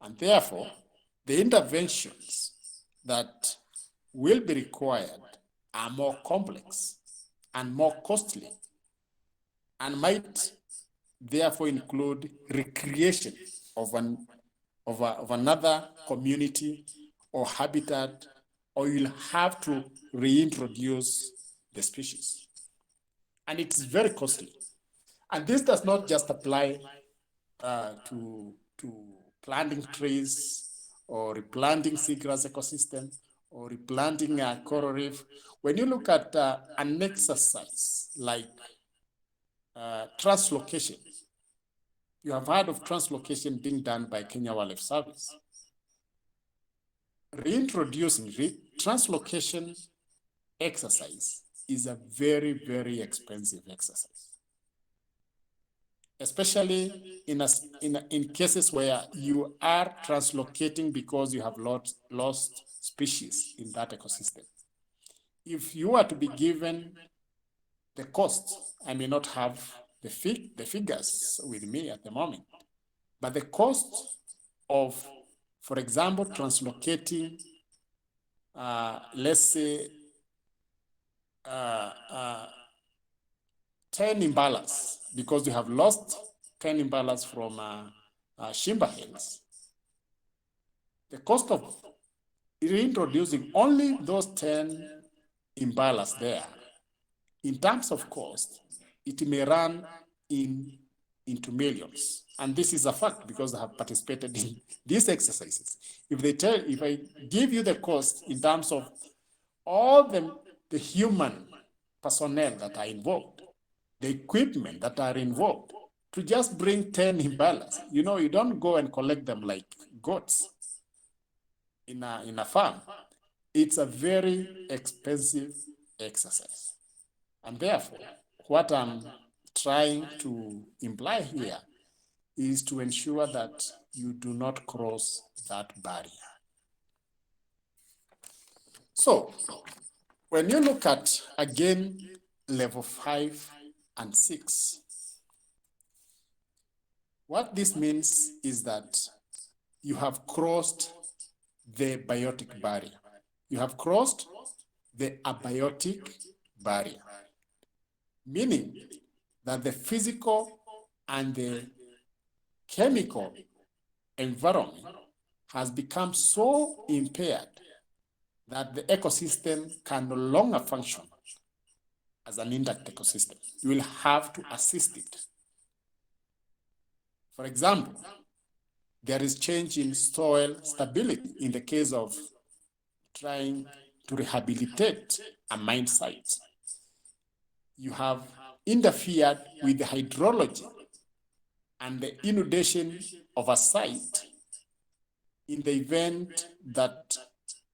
And therefore, the interventions that will be required are more complex and more costly, and might therefore include recreation of another community or habitat, or you'll have to reintroduce the species. And it's very costly. And this does not just apply to planting trees or replanting seagrass ecosystem or replanting a coral reef. When you look at an exercise like translocation, you have heard of translocation being done by Kenya Wildlife Service. Reintroducing translocation exercise is a very, very expensive exercise, especially in cases where you are translocating because you have lost species in that ecosystem. If you are to be given the cost, I may not have the figures with me at the moment, but the cost of, for example, translocating, let's say, 10 imbalas, because you have lost 10 imbalas from Shimba Hills. The cost of reintroducing only those 10 imbalas there, in terms of cost, it may run into millions. And this is a fact because I have participated in these exercises. If I give you the cost in terms of all the human personnel that are involved, the equipment that are involved, to just bring 10 imbalas, you don't go and collect them like goats in a farm. it's a very expensive exercise. And therefore, what I'm trying to imply here is to ensure that you do not cross that barrier. So, when you look at, again, level 5 and 6, what this means is that you have crossed the biotic barrier. You have crossed the abiotic barrier, meaning that the physical and the chemical environment has become so impaired that the ecosystem can no longer function as an intact ecosystem. You will have to assist it. For example, there is change in soil stability in the case of trying to rehabilitate a mine site. You have interfered with the hydrology and the inundation of a site in the event that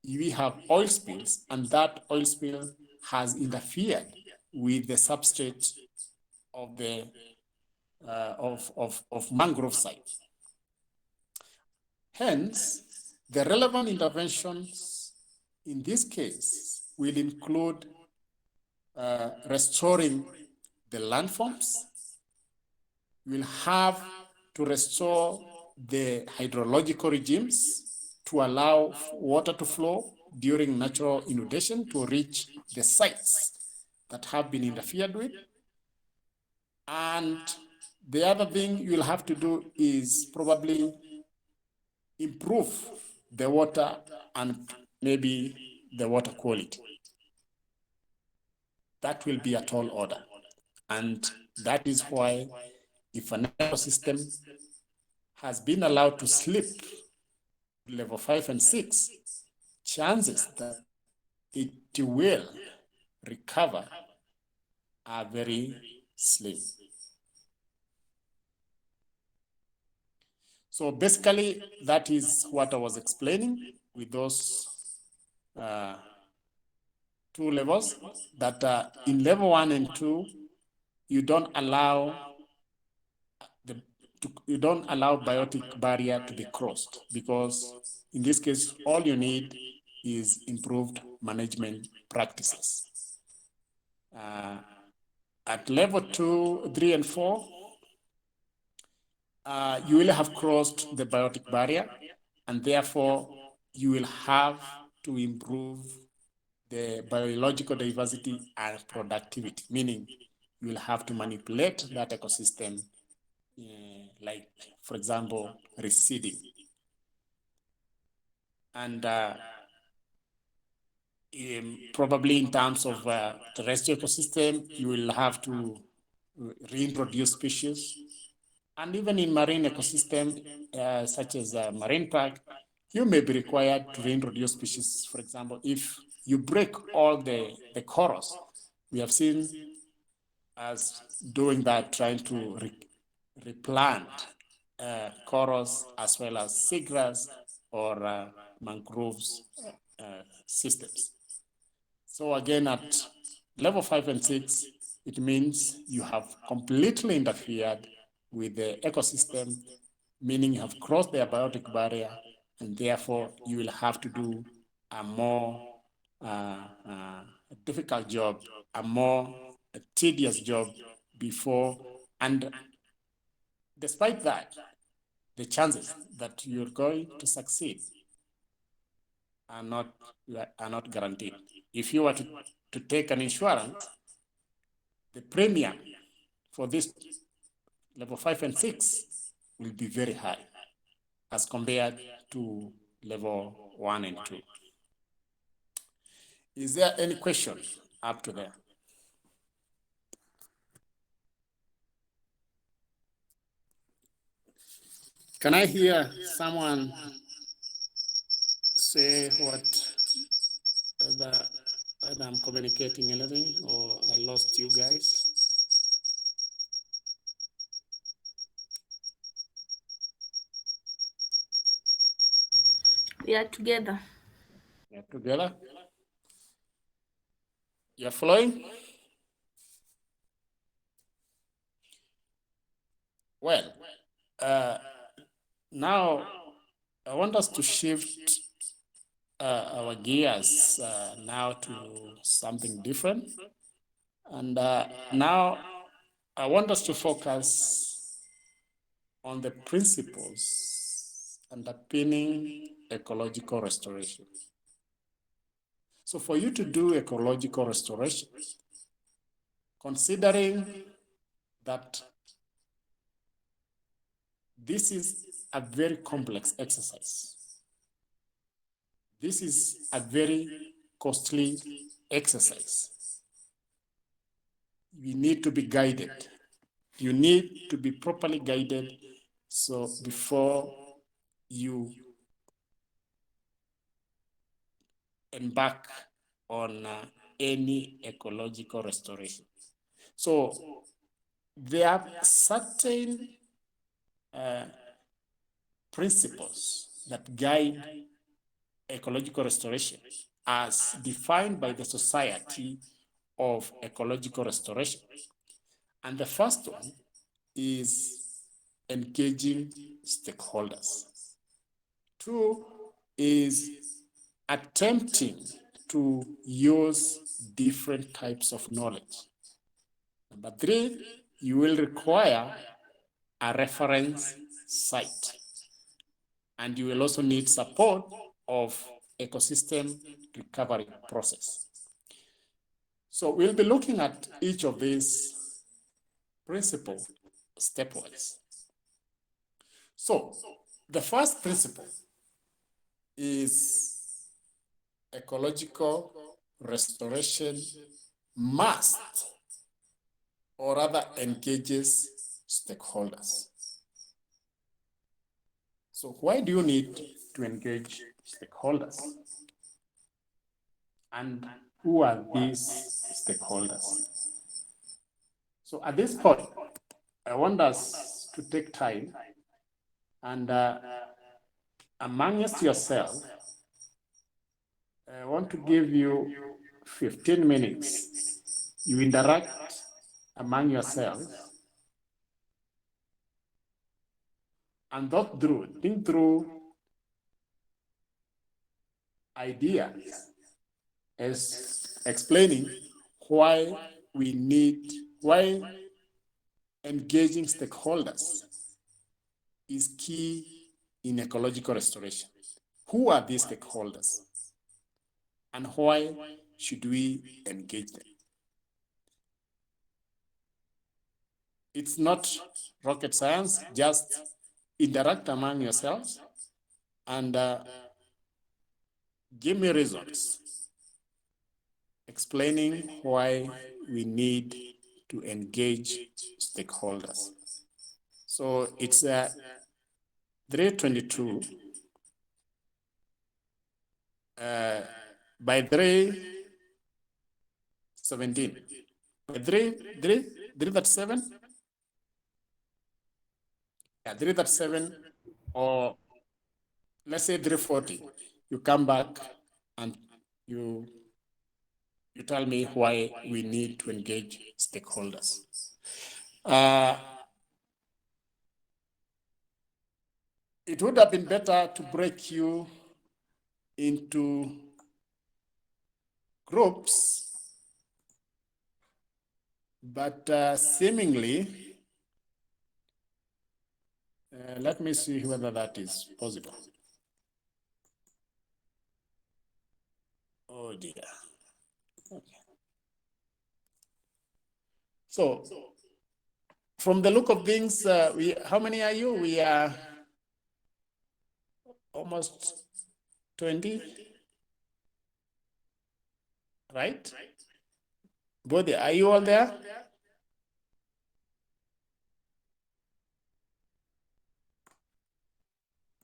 we have oil spills, and that oil spill has interfered with the substrate of the of mangrove sites. Hence, the relevant interventions in this case will include restoring the landforms. We'll have to restore the hydrological regimes to allow water to flow during natural inundation to reach the sites that have been interfered with. And the other thing you'll have to do is probably improve the water and maybe the water quality. That will be a tall order. And that is why if an ecosystem has been allowed to slip level 5 and 6, chances that it will recover are very slim. So basically, that is what I was explaining with those two levels, that in level 1 and 2, you don't allow biotic barrier to be crossed, because in this case, all you need is improved management practices. At level 2, 3, and 4, you will have crossed the biotic barrier, and therefore you will have to improve the biological diversity and productivity, meaning you will have to manipulate that ecosystem, like, for example, reseeding. And probably in terms of terrestrial ecosystem, you will have to reintroduce species. And even in marine ecosystem, such as a marine park, you may be required to reintroduce species. For example, if you break all the corals, we have seen us doing that, trying to replant corals as well as seagrass or mangroves systems. So again, at level 5 and 6, it means you have completely interfered with the ecosystem, meaning you have crossed the abiotic barrier, and therefore you will have to do a more difficult job, a more tedious job before. And despite that, the chances that you're going to succeed are not guaranteed. If you were to take an insurance, the premium for this level 5 and 6 will be very high as compared to level 1 and 2. Is there any question up to there? Can I hear someone say whether I'm communicating anything or I lost you guys? We are together. Together? You're following? Well, now I want us to shift our gears now to something different. And now I want us to focus on the principles underpinning ecological restoration. So for you to do ecological restoration, considering that this is a very complex exercise, this is a very costly exercise, you need to be guided. You need to be properly guided. So before you embark on any ecological restoration. So there are certain principles that guide ecological restoration as defined by the Society of Ecological Restoration. And the first one is engaging stakeholders. Two is attempting to use different types of knowledge. Number three, you will require a reference site. And you will also need support of ecosystem recovery process. So we'll be looking at each of these principles stepwise. So the first principle is ecological restoration must, or rather engages stakeholders. So why do you need to engage stakeholders? And who are these stakeholders? So at this point, I want us to take time and amongst yourself, I want to give you 15 minutes. You interact among yourselves and think through ideas as explaining why engaging stakeholders is key in ecological restoration. Who are these stakeholders? And why should we engage them? It's not rocket science, just interact among yourselves and give me reasons explaining why we need to engage stakeholders. So it's 3:22. By 3:17. By 3:37? Yeah, 3:37, or let's say 3:40. You come back and you tell me why we need to engage stakeholders. It would have been better to break you into groups, but seemingly, let me see whether that is possible. Oh dear. Okay. So, from the look of things, how many are you? We are almost 20, right? Bodhi, are you all there?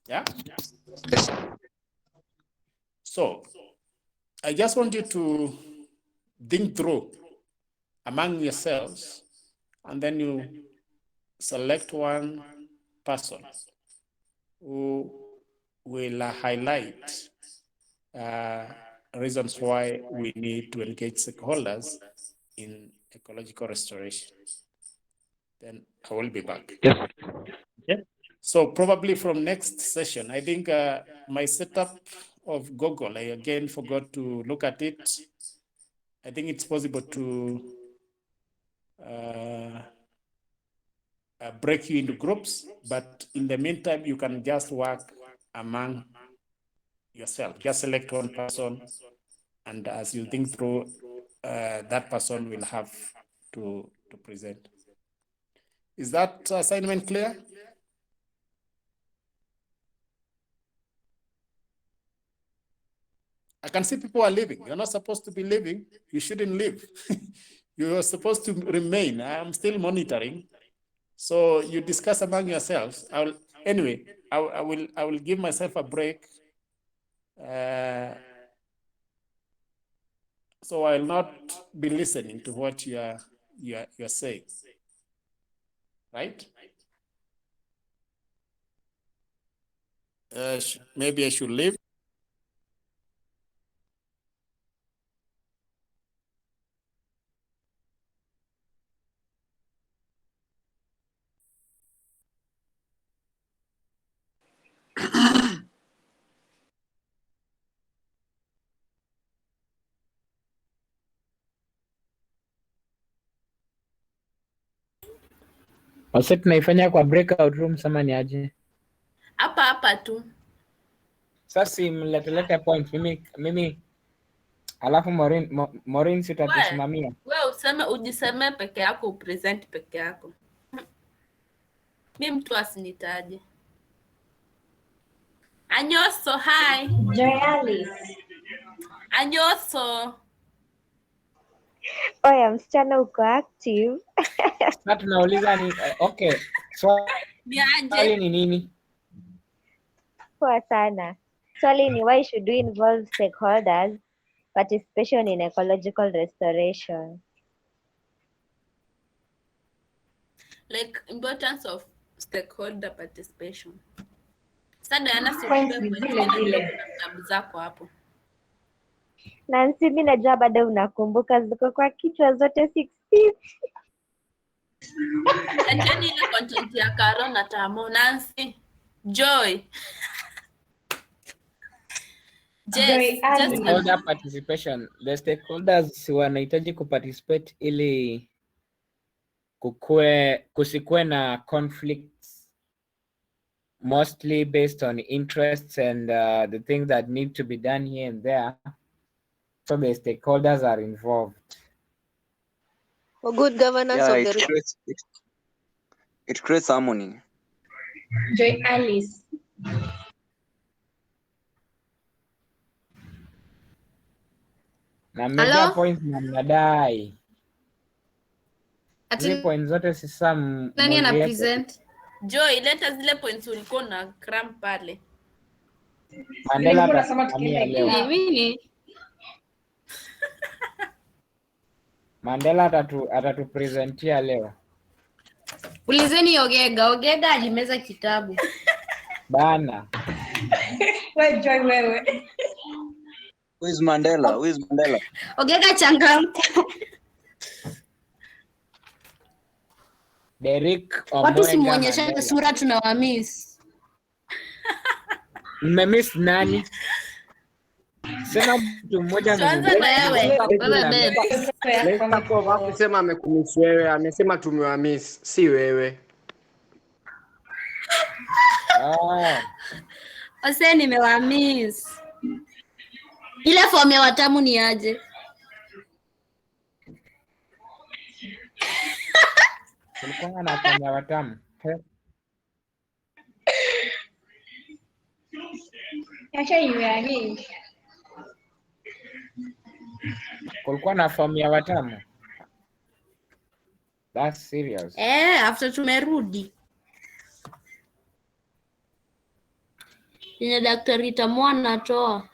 Yeah? Yes. So, I just want you to think through among yourselves, and then you select one person who will highlight reasons why we need to engage stakeholders in ecological restoration. Then I will be back. Yes. Okay. So probably from next session, I think my setup of Google, I again forgot to look at it. I think it's possible to break you into groups, but in the meantime, you can just work among yourself. Just select one person, and as you think through, that person will have to present. Is that assignment clear? I can see people are leaving. You're not supposed to be leaving. You shouldn't leave. You're supposed to remain. I'm still monitoring. So you discuss among yourselves. Anyway, I will give myself a break. So I'll not be listening to what you're saying. Right? Maybe I should leave. Wase tunaifanya kwa breakout room sama ni aje? Hapa tu. Sasa mletelete point mimi alafu Maureen sitatusimamia. Wewe ujiseme peke yako, upresent peke yako. Mimi mtu asinitaje. Anyoso, hi. Joyalis. Anyoso. Oya, msichana uko active. Sasa tunauliza ni okay. Swali ni nini? Poa sana. Swali ni why should we involve stakeholders participation in ecological restoration? Like importance of stakeholder participation. Sasa Diana, vitabu zako hapo. Nancy, mimi najua bado unakumbuka, ziko kwa kichwa zote 16. Acheni ile content ya Karo na Tamo. Nancy, Joy. Stakeholder participation. The stakeholders wanahitaji kuparticipate ili kusikue na conflicts mostly based on interests and the things that need to be done here and there. So the stakeholders are involved. For good governance of the it creates harmony. Joy Alice. Na mega points na mnadai. Zile points zote sisa nani ana present? Joy, leta zile points ulikuwa na cram pale. Mandela atasimamia leo. Mimi Mandela atatupresentia leo. Ulizeni Ogega alimeza kitabu. Bana. Wewe Joy wewe. Who is Mandela? Ogega changamka. Derek Watu simuonyesha sura tunawamiss. Mmemiss nani? Sema mtu mmoja Hakusema amekumiss wewe, amesema tumewamiss, si wewe. Ose nimewamiss. Ile fomu ya Watamu ni aje? Kulikuwa na fomu ya Watamu. Acha imeani. Kulikuwa na fomu ya Watamu. That's serious. After tumerudi. Yenye Daktari Tamu anatoa.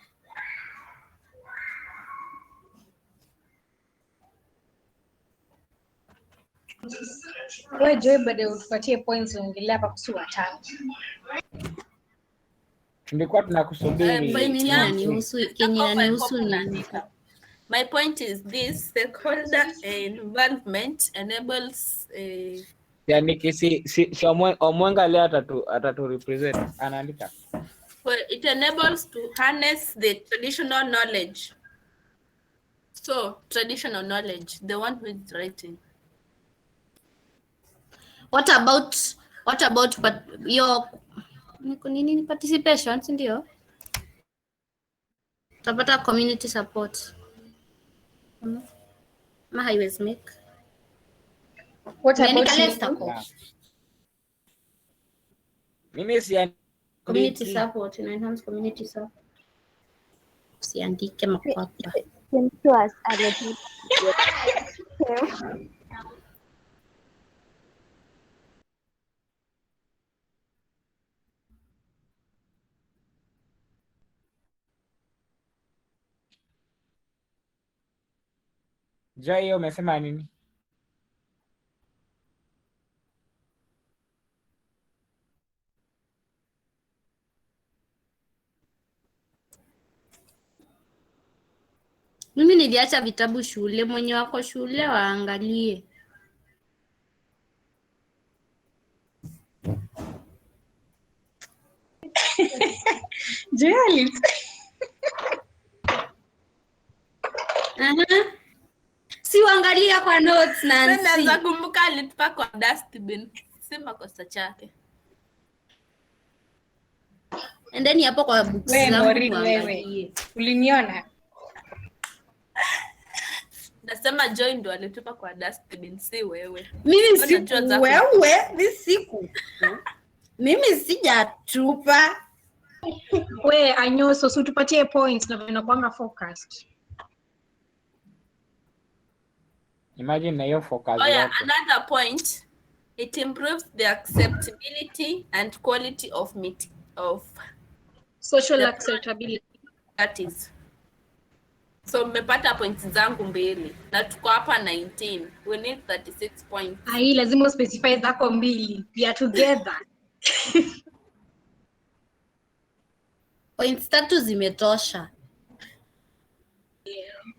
Wewe Joy bado utupatie points ongelea hapa kuhusu Watamu. Tulikuwa tunakusubiri. Kenye inanihusu ni My point is this: stakeholder involvement enables Yani Omwenga leo atatu represent. Anaandika. well, it enables to harness the traditional knowledge. So, traditional knowledge, the one who is writing. What about your nini participation, ndio? Tapata community support. Ma haiwezi make. What about Mimi si community support, enhance community support. Usiandike makwapa. Mtu alete Joy, hiyo umesema nini? Mimi niliacha vitabu shule, mwenye wako shule waangalie. Joy. Si uangalia kwa notes Nancy. Naweza kumbuka alitupa kwa dustbin. Si makosa chake. And then hapo kwa books zangu wewe. Uliniona? Nasema Joy ndo alitupa kwa dustbin, si wewe. Mimi siku. Mimi sijatupa. We Anyoso, so tupatie points na vinakuanga focused. Imagine na hiyo focus. Oh yeah, another point. It improves the acceptability and quality of social acceptability. That is. So mmepata points zangu mbili na tuko hapa 19. We need 36 points. Ai, lazima specify zako mbili. We are together. Points 3 zimetosha.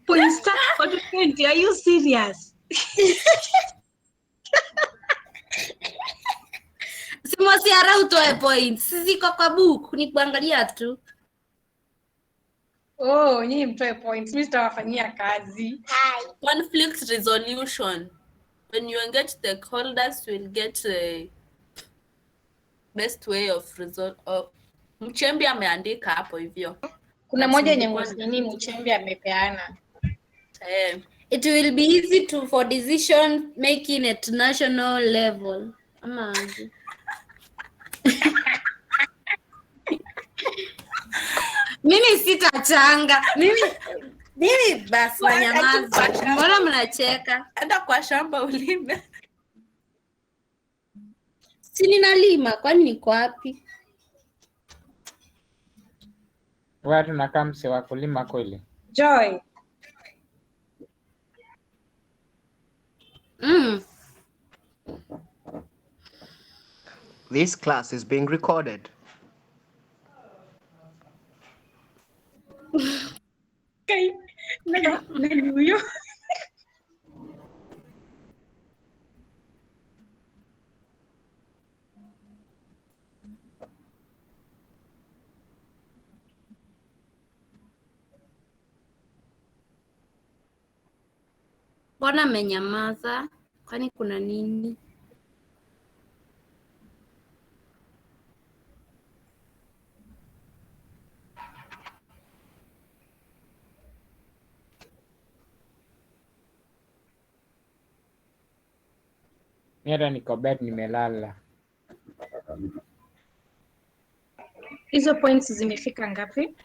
Points 3 are you serious? Simosiara utoe points. Ziko kwa book ni kuangalia tu. Oh, nyinyi mtoe points. Mimi sitawafanyia kazi. Conflict resolution. When you engage stakeholders, you will get a best way of resolve. Mchembi ameandika hapo hivyo. Kuna moja yenye Mchembi amepeana. It will be easy for decision making at national level. Ama mimi sitachanga. Mimi basi wanyamaza. Mbona mnacheka? Enda kwa shamba ulime. Si ninalima, kwani niko wapi? Watu nakaa mse wa kulima kweli. Joy. This class is being recorded. Okay. Nani huyo? Mbona amenyamaza? Kwani kuna nini? Mimi niko bed nimelala. Hizo points zimefika ngapi?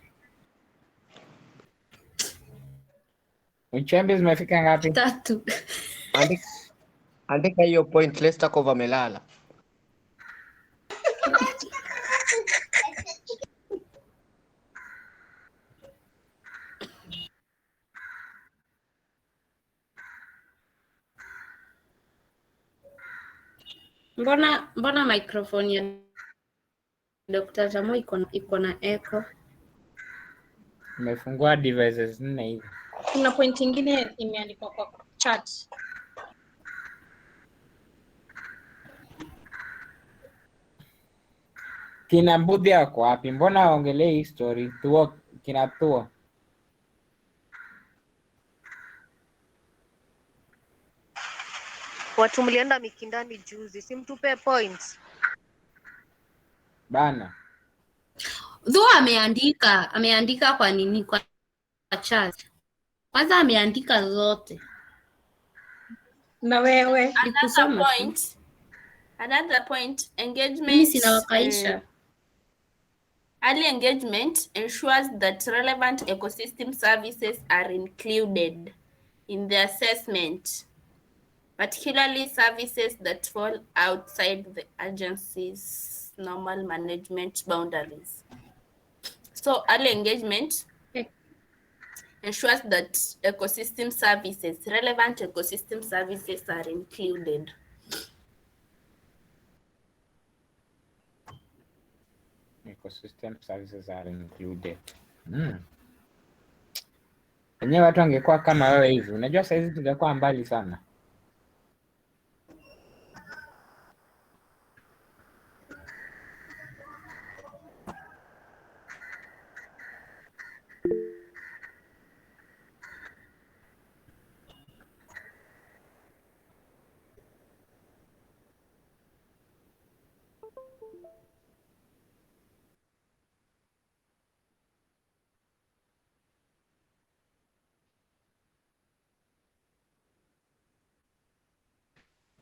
Mchembi zimefika ngapi? 3. Andika hiyo point, let's talk over melala. Mbona microphone ya Dr. Tamo iko na echo. Nimefungua devices 4 hivi. Kuna point ingine imeandikwa kwa chat. Kina Mbudhi wako wapi? Mbona waongelee hii story? Kina Tuo. Watu mlienda Mikindani juzi, si mtupe points. Bana. Though ameandika kwa nini kwa chat. Kwanza ameandika zote. Na wewe Another point, engagement. Mimi sina wakaisha. Early engagement ensures that relevant ecosystem services are included in the assessment, particularly services that fall outside the agency's normal management boundaries. So early engagement ensures that relevant ecosystem services are included. Ecosystem services are included. Wenyewe watu wangekuwa kama wewe hivi. Unajua saizi tungekuwa mbali sana.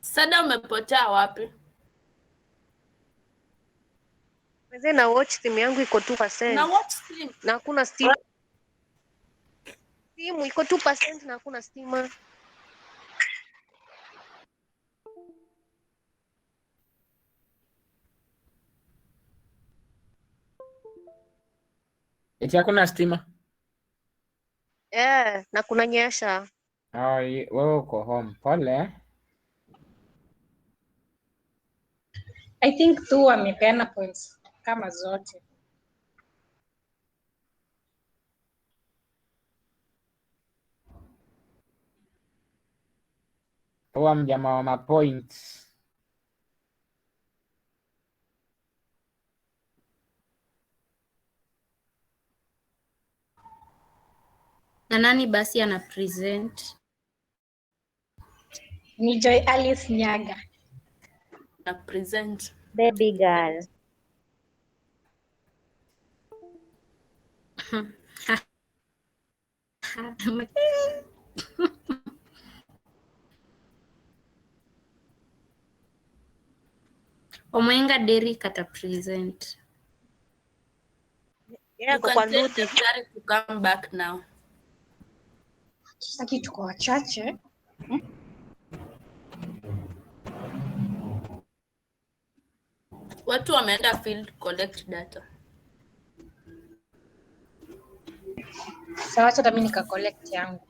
Sada, umepotea wapi? Mzee, na watch simu yangu iko 2%. Na watch stream. Na hakuna stima. Simu iko 2% na hakuna stima. Eti hakuna stima? Na kuna nyesha. Wewe uko home. Pole. I think tu amepeana points kama zote. Huwa mjamaa wa mapoints. Na nani basi ana present? Ni Joy Alice Nyaga. Na present. Baby girl. Omwenga Derrick ata present. You can tell daktari to come back now. Sasa kitu kwa wachache. Watu wameenda field collect data. Sawa, hata mimi nika collect yangu.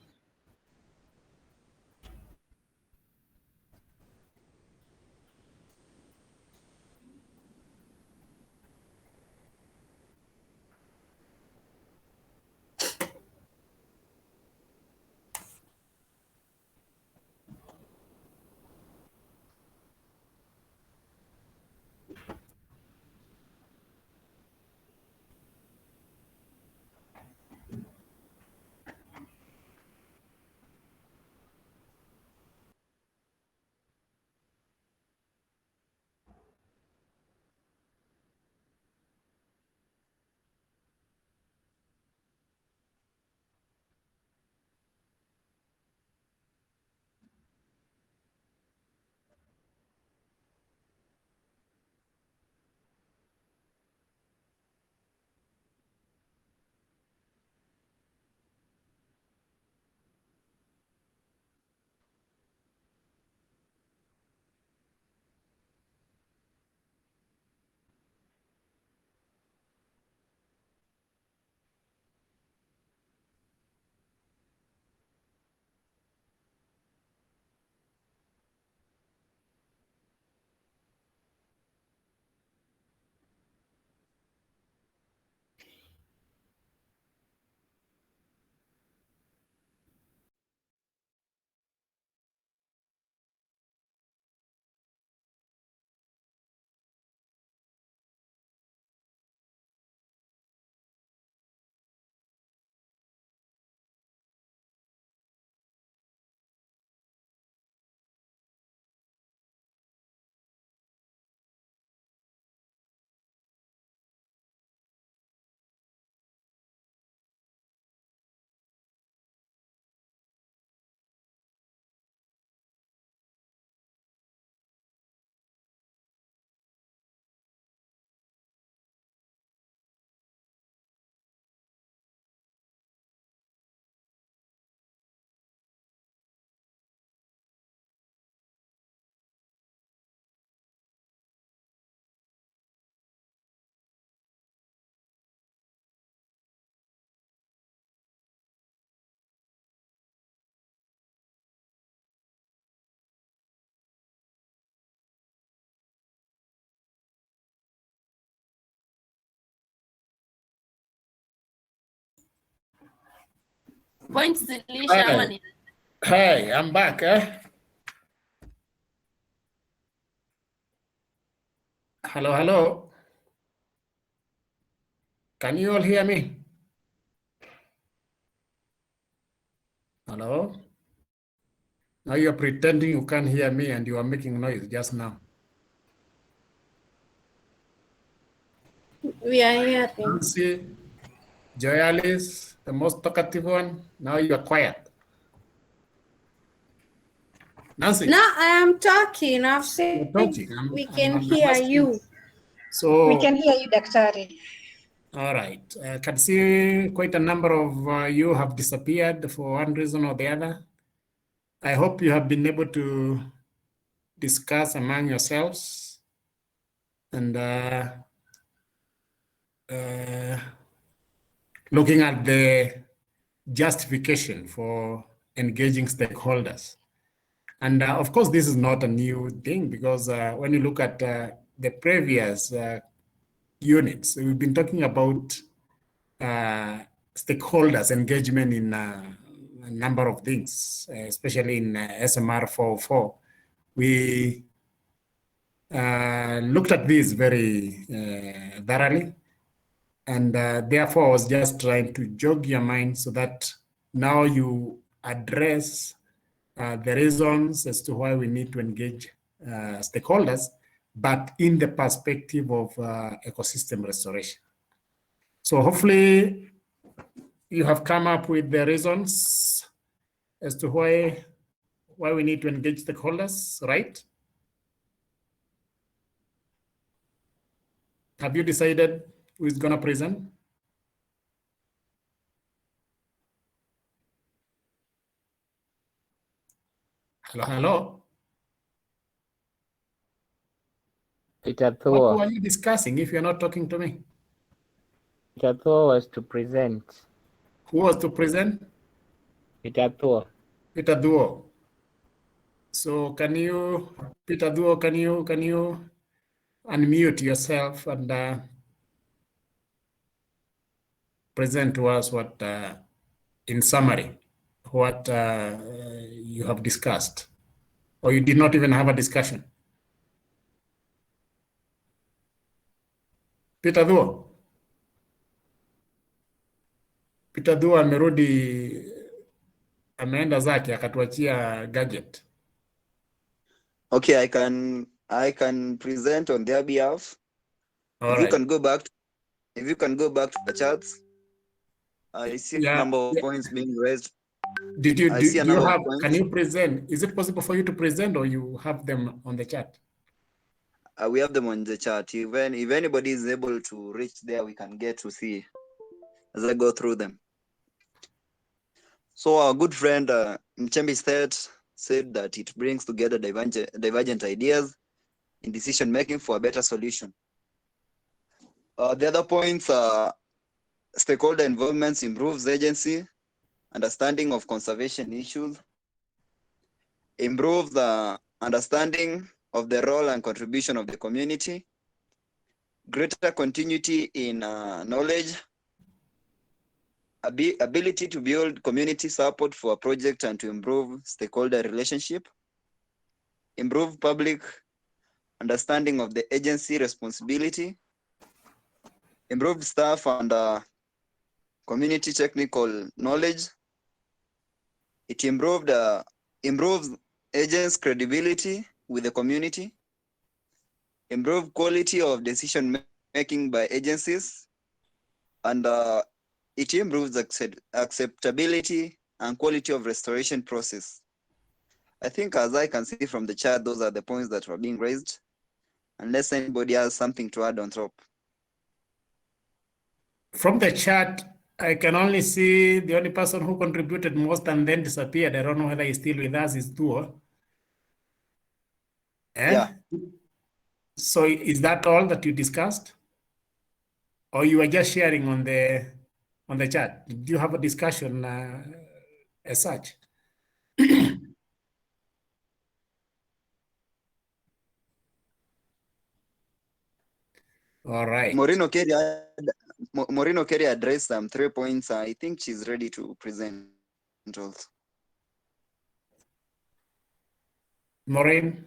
Point Silisha Hi. Mani. Hey, I'm back. Hello, hello. Can you all hear me? Hello? Now you're pretending you can't hear me and you are making noise just now. We are hearing. Nancy, Joyalis, the most talkative one, now you are quiet. Nancy. Now I am talking. I've said we can hear you. So We can hear you, Daktari. all right. I can see quite a number of you have disappeared for one reason or the other. I hope you have been able to discuss among yourselves and looking at the justification for engaging stakeholders. And of course, this is not a new thing because when you look at the previous units, we've been talking about stakeholders engagement in a number of things, especially in SMR 404. We looked at this very thoroughly, and therefore I was just trying to jog your mind so that now you address the reasons as to why we need to engage stakeholders, but in the perspective of ecosystem restoration. So hopefully you have come up with the reasons as to why we need to engage stakeholders, right? Have you decided who is going to present? Hello, hello. What were you discussing if you're not talking to me? Peter Thor was to present. Who was to present? Peter Thor. Peter Duo. So can you, Peter Duo, can you unmute yourself and present to us what, in summary, what you have discussed, or you did not even have a discussion? Peter Duo. Peter Duo amerudi, ameenda zake akatuachia gadget. Okay, I can present on their behalf. All if right. you can go back to the charts, I see a number of points being raised. Do you have, can you present? Is it possible for you to present or you have them on the chat? We have them on the chat. If anybody is able to reach there, we can get to see as I go through them. So our good friend Mchembi said that it brings together divergent ideas in decision making for a better solution. The other points are stakeholder involvement improves agency, understanding of conservation issues, improves the understanding of the role and contribution of the community, greater continuity in knowledge, ability to build community support for a project and to improve stakeholder relationship, improve public understanding of the agency responsibility, improved staff and community technical knowledge. It improves agents' credibility with the community, improve quality of decision making by agencies, and it improves acceptability and quality of restoration process. I think as I can see from the chart, those are the points that were being raised, unless anybody has something to add on top. From the chat, I can only see the only person who contributed most and then disappeared. I don't know whether he's still with us, is Duo. Yeah. So is that all that you discussed? Or you were just sharing on the chat? Did you have a discussion as such? All right. Moreno Kerry addressed 3 points. I think she's ready to present. also. Maureen?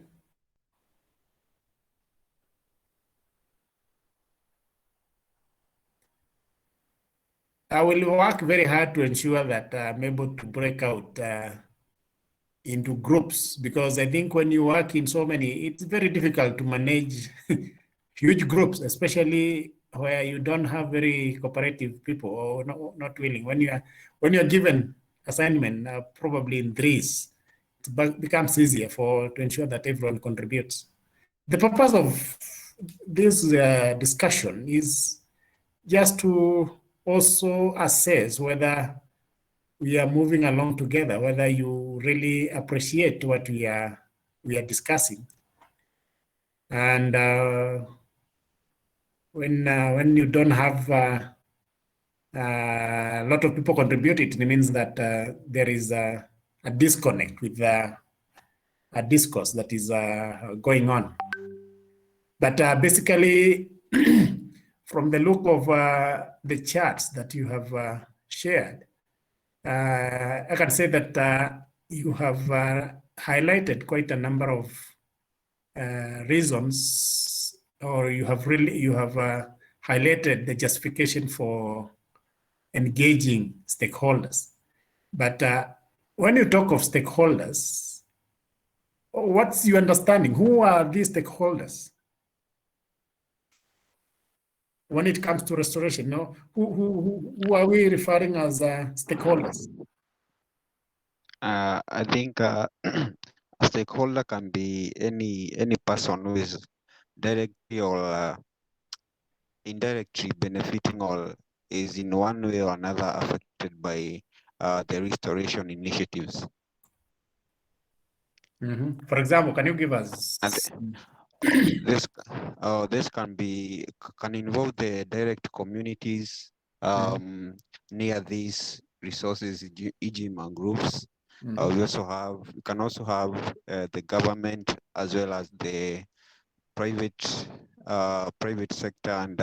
I will work very hard to ensure that I'm able to break out into groups, because I think when you work in so many, it's very difficult to manage huge groups, especially where you don't have very cooperative people or not willing. When you are given assignment, probably in threes, it becomes easier to ensure that everyone contributes. The purpose of this discussion is just to also assess whether we are moving along together, whether you really appreciate what we are discussing. And when you don't have a lot of people contribute, it means that there is a disconnect with a discourse that is going on. But basically, from the look of the charts that you have shared, I can say that you have highlighted quite a number of reasons, or you have highlighted the justification for engaging stakeholders. But when you talk of stakeholders, what's your understanding? Who are these stakeholders? When it comes to restoration, no? Who are we referring as stakeholders? I think a stakeholder can be any person who is directly or indirectly benefiting or is in one way or another affected by the restoration initiatives. Mm-hmm. For example, can you give us? This can involve the direct communities near these resources, e.g. mangroves. We can also have the government as well as the private sector and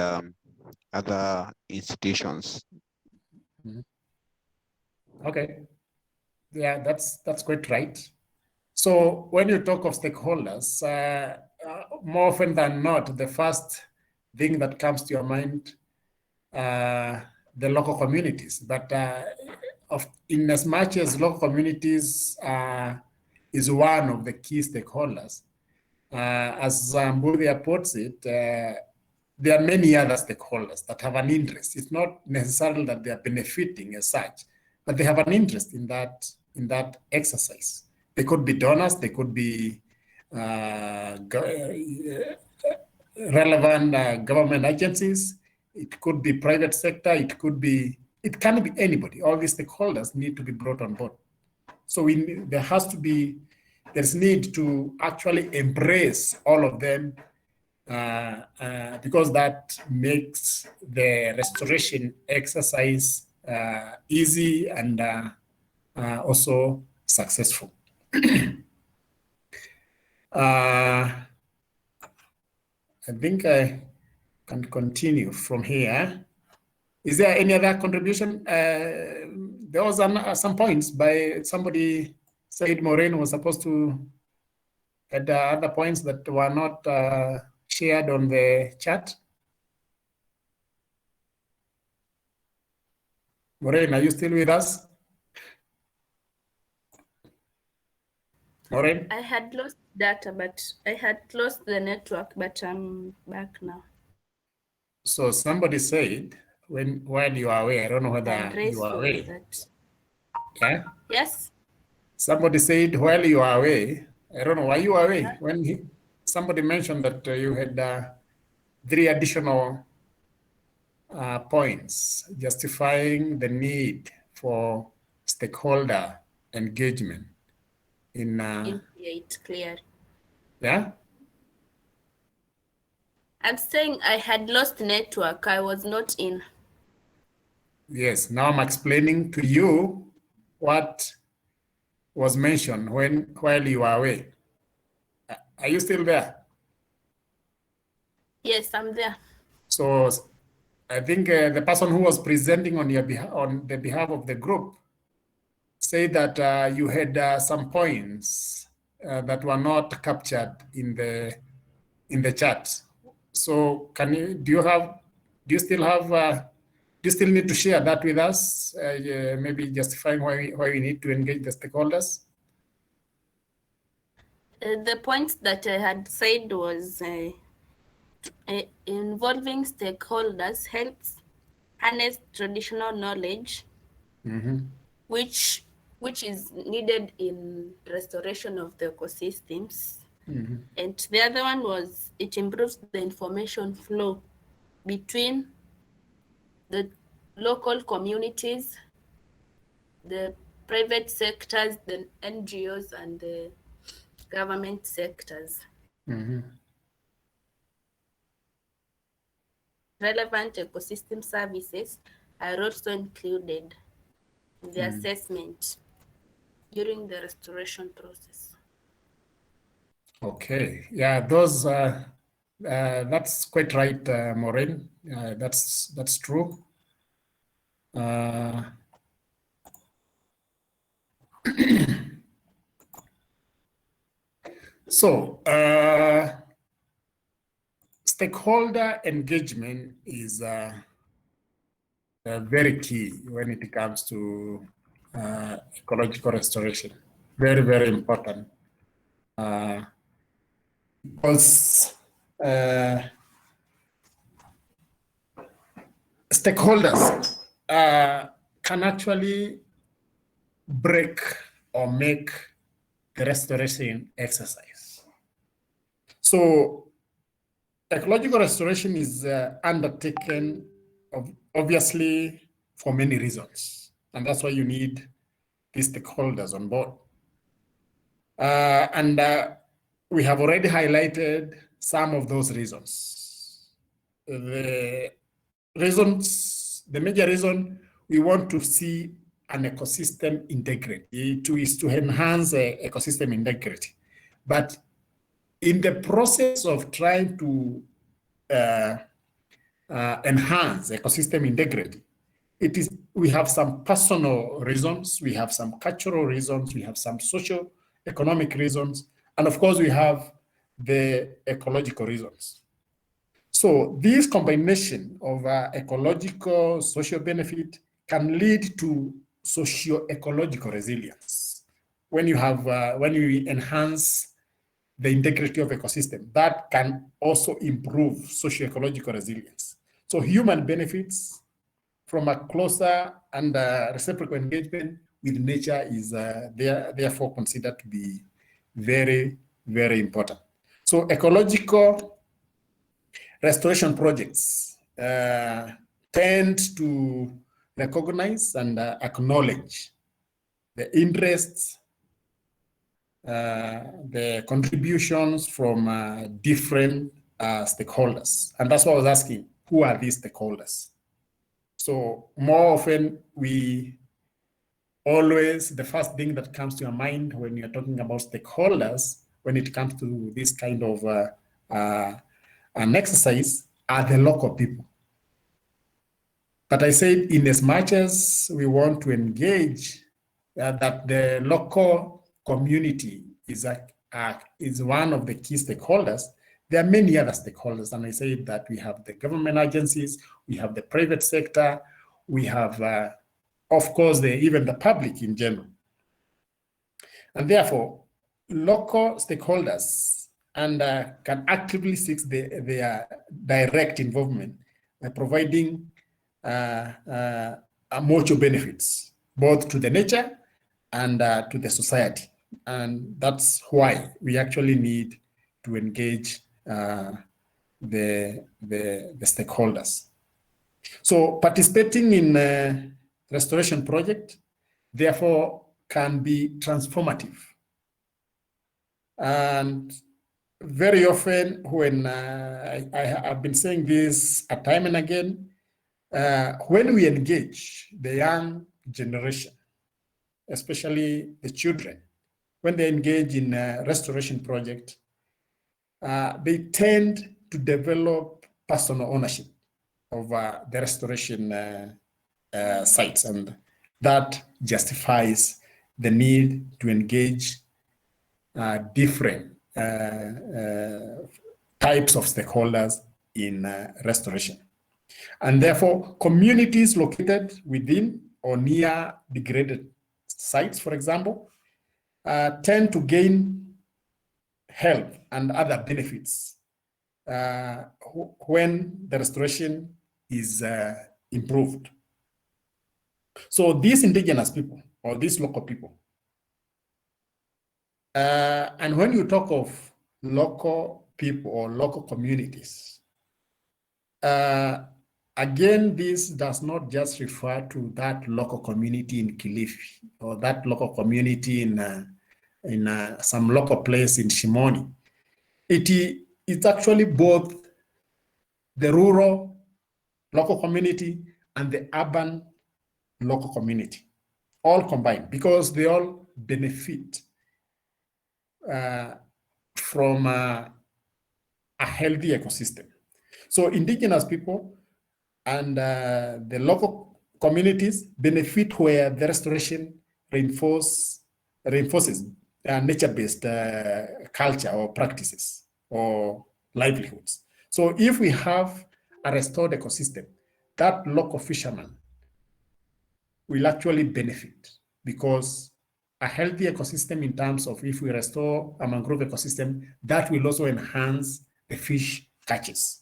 other institutions. Okay, yeah, that's quite right. So when you talk of stakeholders, more often than not, the first thing that comes to your mind, the local communities. But in as much as local communities is one of the key stakeholders, as Mbudia puts it, there are many other stakeholders that have an interest. It's not necessarily that they are benefiting as such, but they have an interest in that exercise. They could be donors, they could be relevant government agencies, it could be private sector, it can be anybody. All these stakeholders need to be brought on board. So there's need to actually embrace all of them, because that makes the restoration exercise easy and also successful. I think I can continue from here. Is there any other contribution? There was some points by somebody said Maureen was supposed to add other points that were not shared on the chat. Maureen, are you still with us? Maureen? I had lost data, but I had lost the network, but I'm back now. So somebody said, while you are away, I don't know whether you are away. Yeah? Yes. Somebody said while you are away, I don't know why you are away. When somebody mentioned that you had 3 additional points justifying the need for stakeholder engagement in it's clear. Yeah. I'm saying I had lost network. I was not in. Yes. Now I'm explaining to you what was mentioned while you were away. Are you still there? Yes, I'm there. So I think the person who was presenting on the behalf of the group say that you had some points that were not captured in the chat. So do you still need to share that with us? Maybe justifying why we need to engage the stakeholders. The point that I had said was involving stakeholders helps harness traditional knowledge, which is needed in restoration of the ecosystems. And the other one was it improves the information flow between the local communities, the private sectors, the NGOs, and the government sectors. Relevant ecosystem services are also included in the assessment during the restoration process. Okay, yeah, those that's quite right, Maureen. That's true. So stakeholder engagement is very key when it comes to ecological restoration. Very, very important. Because stakeholders can actually break or make the restoration exercise. So ecological restoration is undertaken obviously for many reasons, and that's why you need these stakeholders on board. And we have already highlighted some of those reasons. The major reason we want to see an ecosystem integrity is to enhance ecosystem integrity. But in the process of trying to enhance ecosystem integrity, we have some personal reasons, we have some cultural reasons, we have some socio-economic reasons, and of course we have the ecological reasons. So this combination of ecological social benefit can lead to socio-ecological resilience. When you enhance the integrity of ecosystem, that can also improve socio-ecological resilience. So human benefits from a closer and reciprocal engagement with nature is therefore considered to be very, very important. So ecological restoration projects tend to recognize and acknowledge the interests, the contributions from different stakeholders. And that's why I was asking, who are these stakeholders? So more often, the first thing that comes to your mind when you're talking about stakeholders, when it comes to this kind of an exercise, are the local people. But I said, in as much as we want to engage, that the local community is one of the key stakeholders, there are many other stakeholders. And I said that we have the government agencies, we have the private sector, we have, of course, even the public in general. And therefore, local stakeholders can actively seek their direct involvement by providing mutual benefits, both to the nature and to the society. And that's why we actually need to engage the stakeholders. So participating in a restoration project, therefore, can be transformative. And very often when I've been saying this time and again, when we engage the young generation, especially the children, when they engage in a restoration project, they tend to develop personal ownership of the restoration sites, and that justifies the need to engage different types of stakeholders in restoration. And therefore, communities located within or near degraded sites, for example, tend to gain health and other benefits when the restoration is improved. So these indigenous people or these local people, and when you talk of local people or local communities, again, this does not just refer to that local community in Kilifi or that local community in some local place in Shimoni. It's actually both the rural local community and the urban local community, all combined, because they all benefit from a healthy ecosystem. So indigenous people and the local communities benefit where the restoration reinforces nature-based culture or practices or livelihoods. So if we have a restored ecosystem, that local fisherman will actually benefit, because a healthy ecosystem in terms of if we restore a mangrove ecosystem, that will also enhance the fish catches.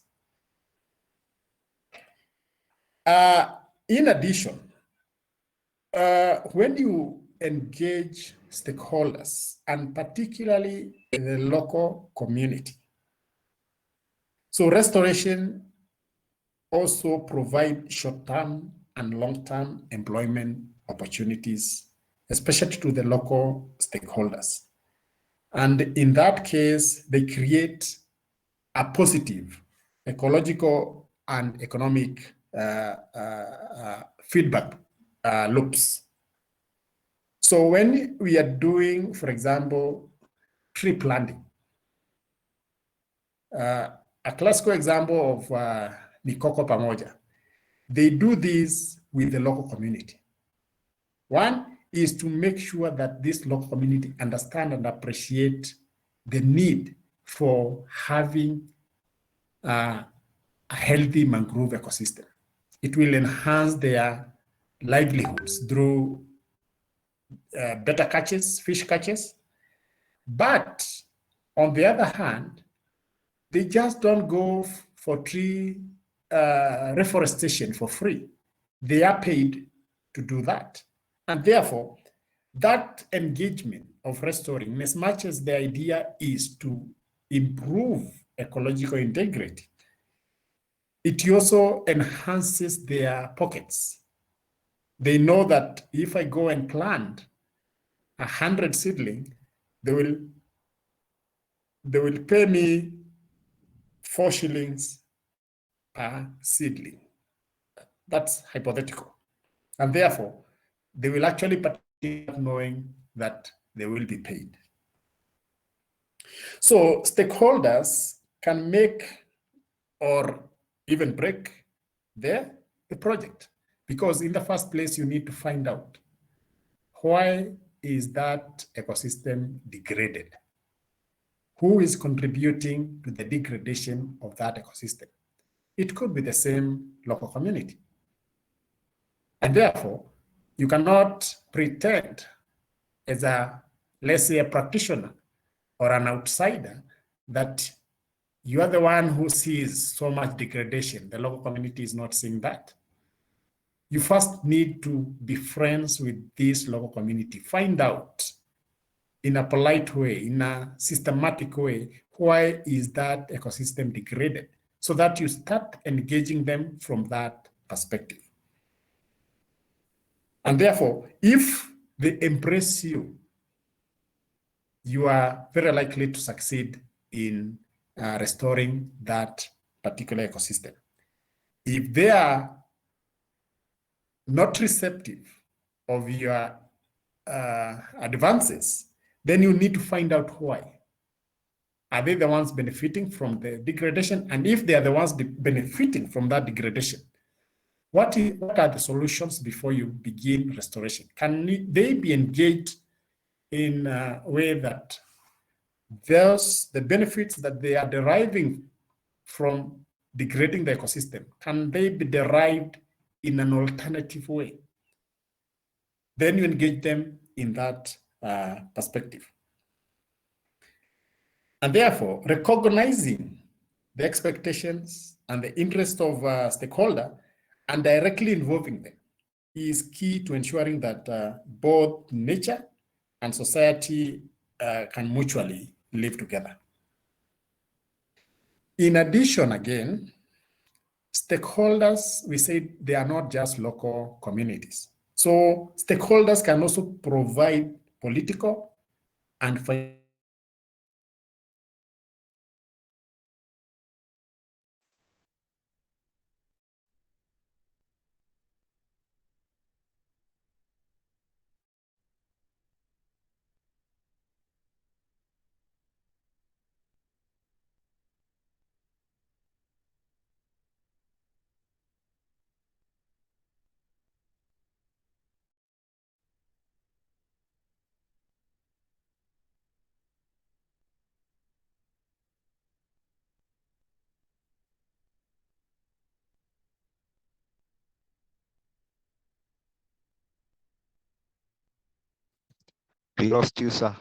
In addition, when you engage stakeholders, and particularly in the local community, so restoration also provide short-term and long-term employment opportunities, especially to the local stakeholders. And in that case, they create a positive ecological and economic feedback loops. So when we are doing, for example, tree planting, a classical example of Mikoko Pamoja, they do this with the local community. One is to make sure that this local community understand and appreciate the need for having a healthy mangrove ecosystem. It will enhance their livelihoods through better catches, fish catches. But on the other hand, they just don't go for tree reforestation for free. They are paid to do that. And therefore, that engagement of restoring, as much as the idea is to improve ecological integrity, it also enhances their pockets. They know that if I go and plant 100 seedlings, they will pay me 4 shillings per seedling. That's hypothetical. And therefore, they will actually participate knowing that they will be paid. So stakeholders can make or even break the project, because in the first place, you need to find out why is that ecosystem degraded? Who is contributing to the degradation of that ecosystem? It could be the same local community. And therefore, you cannot pretend as a, let's say, a practitioner or an outsider that you are the one who sees so much degradation. The local community is not seeing that. You first need to be friends with this local community. Find out in a polite way, in a systematic way, why is that ecosystem degraded, so that you start engaging them from that perspective. And therefore, if they embrace you, you are very likely to succeed in restoring that particular ecosystem. If they are not receptive of your advances, then you need to find out why. Are they the ones benefiting from the degradation? And if they are the ones benefiting from that degradation, what are the solutions before you begin restoration? Can they be engaged in a way that the benefits that they are deriving from degrading the ecosystem, can they be derived in an alternative way? Then you engage them in that perspective. And therefore, recognizing the expectations and the interest of stakeholder and directly involving them is key to ensuring that both nature and society can mutually live together. In addition, again, stakeholders, we say they are not just local communities. So stakeholders can also provide political and financial. We lost you, sir.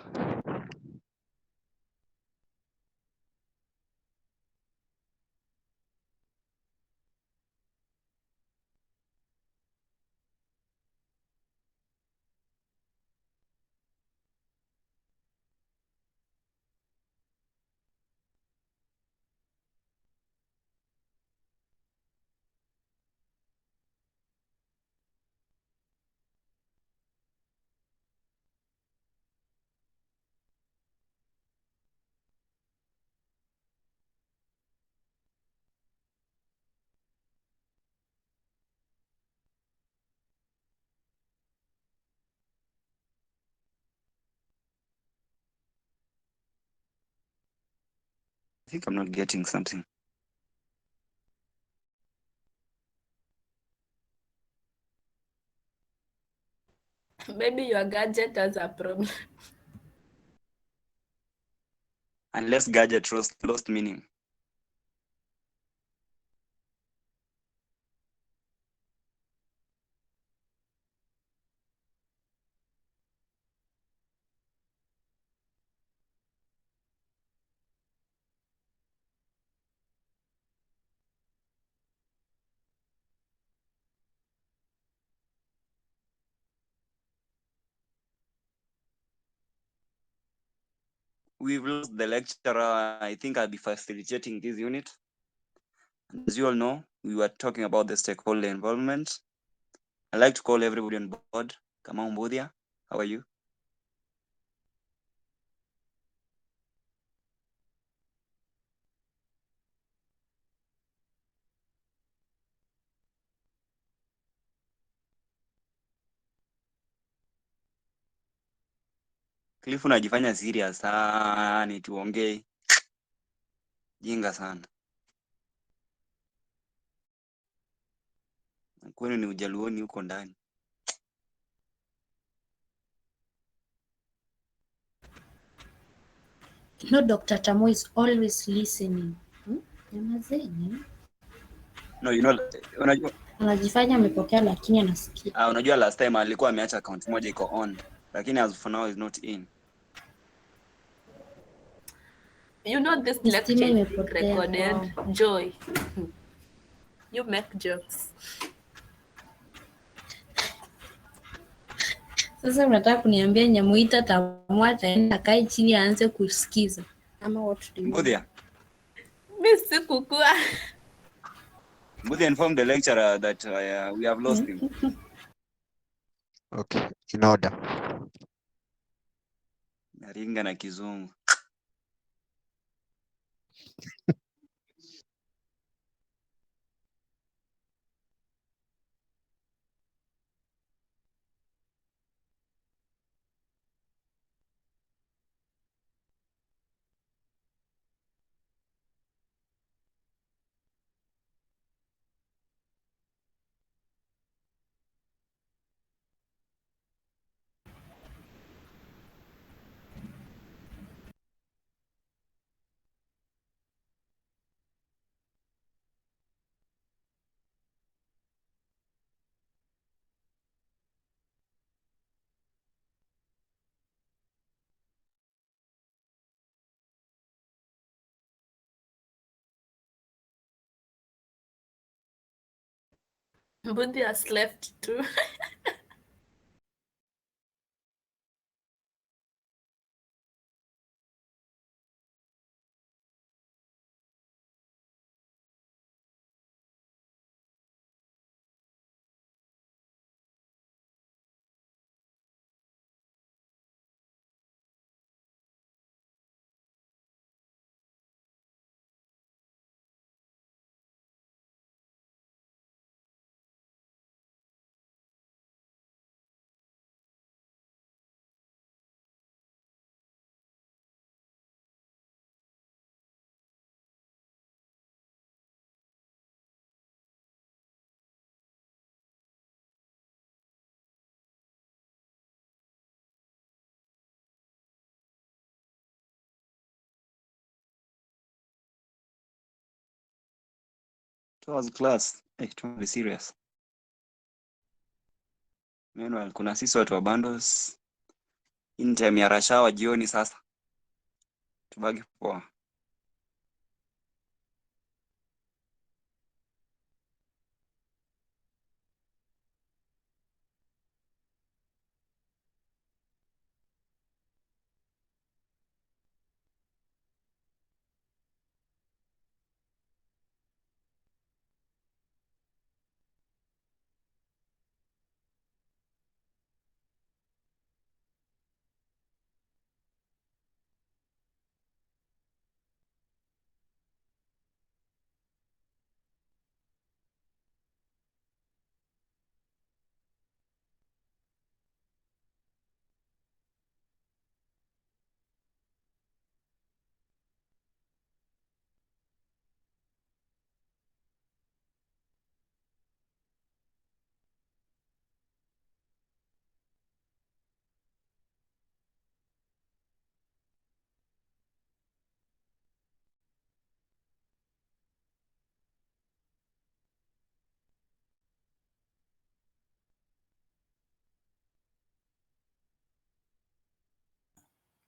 I think I'm not getting something. Maybe your gadget has a problem. Unless gadget lost meaning. We've lost the lecturer. I think I'll be facilitating this unit. And as you all know, we were talking about the stakeholder involvement. I'd like to call everybody on board. Kamau Mbudia, how are you? Cliff, unajifanya serious sana, tuongee. Jinga sana. Kwenu ni ujaluoni huko ndani. No, Dr. Tamo is always listening. Nyamazeni. No, you know, Anajifanya amepokea lakini anasikia. unajua last time alikuwa ameacha account moja iko on, lakini as for now is not in. You know this lecture is being recorded. Joy. You make jokes. Sasa unataka kuniambia Nyamuita Tamo ataenda akae chini aanze kusikiza ama what do you Mbudia. Mimi sikukua. Mbudia inform the lecturer that we have lost him. Okay, in order. Naringa na kizungu. Bundi has left too. It was class. To be serious. Meanwhile, kuna sisi watu wa bundles. In time ya rush hour jioni sasa. Tubaki poa.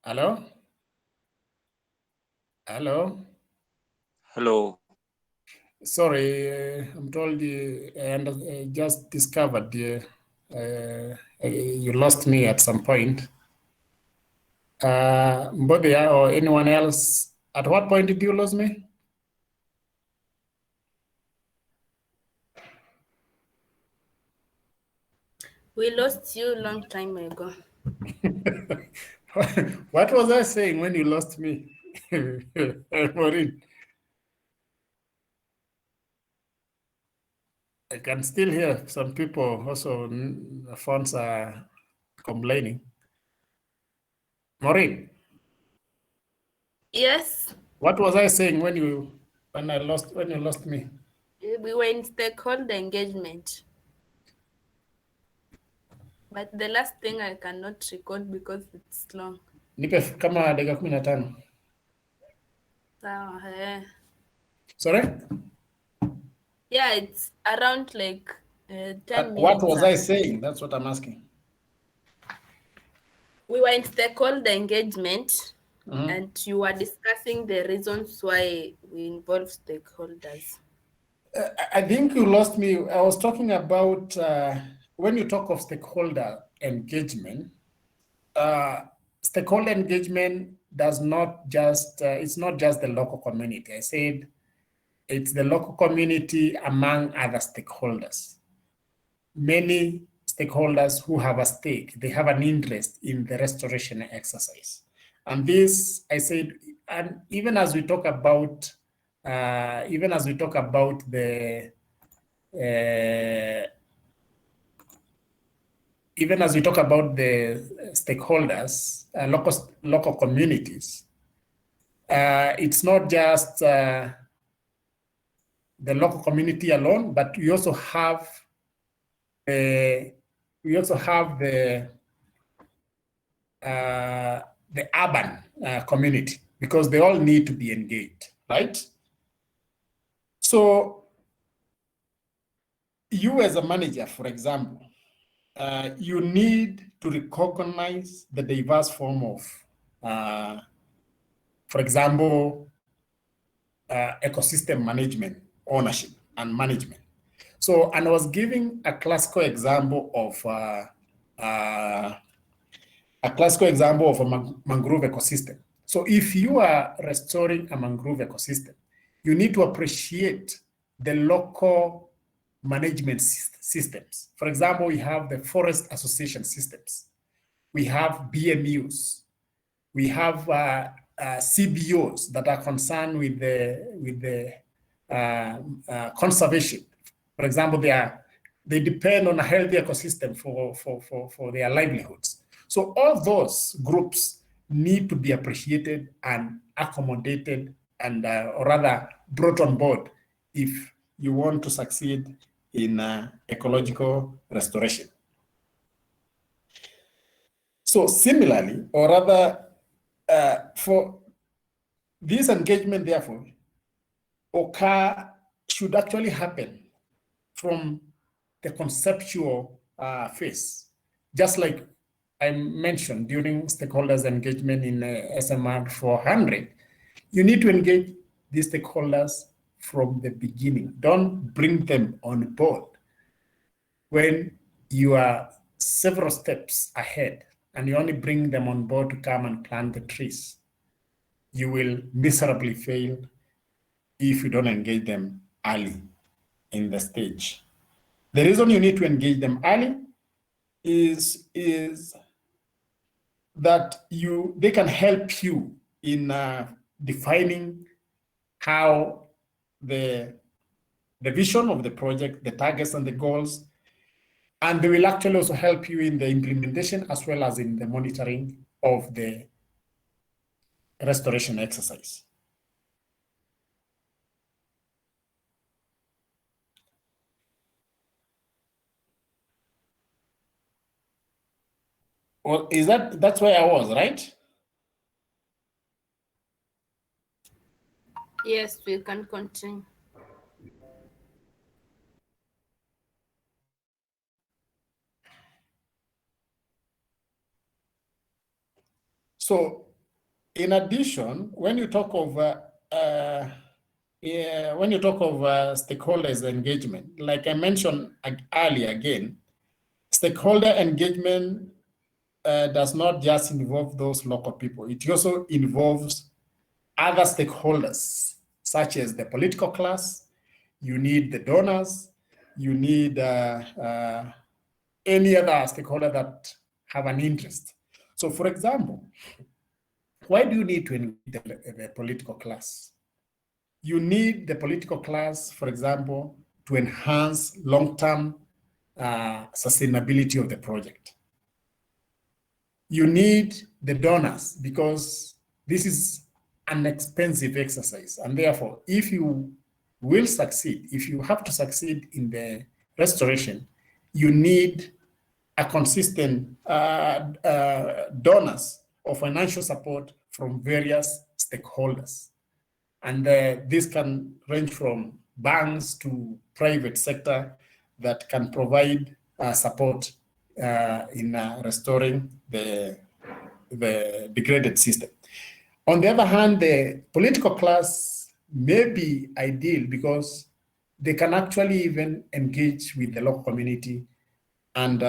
Hello? Hello? Hello. Sorry, I'm told you, and I just discovered you lost me at some point. Mbodhi or anyone else, at what point did you lose me? We lost you a long time ago. What was I saying when you lost me? Maureen? I can still hear some people also, phones are complaining. Maureen? Yes. What was I saying when you lost me? We were in stakeholder engagement. But the last thing I cannot record because it's long. Nipe kama dakika 15. Sawa, Sorry? Yeah, it's around like 10 What minutes. was I saying? That's what I'm asking. We were in stakeholder engagement, Mhm. and you were discussing the reasons why we involve stakeholders. I think you lost me. I was talking about when you talk of stakeholder engagement, stakeholder engagement does not just, it's not just the local community. I said it's the local community among other stakeholders. Many stakeholders who have a stake, they have an interest in the restoration exercise. And this, I said, and even as we talk about, the even as we talk about the stakeholders, local communities, it's not just the local community alone, but we also have the urban community, because they all need to be engaged, right? So you as a manager, for example, you need to recognize the diverse form of, for example, ecosystem management, ownership and management. So, and I was giving a classical example of a mangrove ecosystem. So if you are restoring a mangrove ecosystem, you need to appreciate the local management systems. For example, we have the forest association systems. We have BMUs. We have CBOs that are concerned with the conservation. For example, they depend on a healthy ecosystem for their livelihoods. So all those groups need to be appreciated and accommodated and or rather brought on board if you want to succeed in ecological restoration. So similarly, or rather for this engagement, therefore, should actually happen from the conceptual phase, just like I mentioned during stakeholders engagement in SMR 400. You need to engage these stakeholders from the beginning. Don't bring them on board when you are several steps ahead and you only bring them on board to come and plant the trees. You will miserably fail if you don't engage them early in the stage. The reason you need to engage them early is that they can help you in defining how the vision of the project, the targets and the goals, and they will actually also help you in the implementation as well as in the monitoring of the restoration exercise. Well, that's where I was, right? Yes, we can continue. So, in addition, when you talk of stakeholders engagement, like I mentioned earlier again, stakeholder engagement does not just involve those local people. It also involves other stakeholders, such as the political class. You need the donors. You need any other stakeholder that have an interest. So, for example, why do you need to engage the political class? You need the political class, for example, to enhance long-term sustainability of the project. You need the donors because this is an expensive exercise. And therefore, if you will succeed, if you have to succeed in the restoration, you need a consistent donors or financial support from various stakeholders. And this can range from banks to private sector that can provide support in restoring the degraded system. On the other hand, the political class may be ideal because they can actually even engage with the local community. And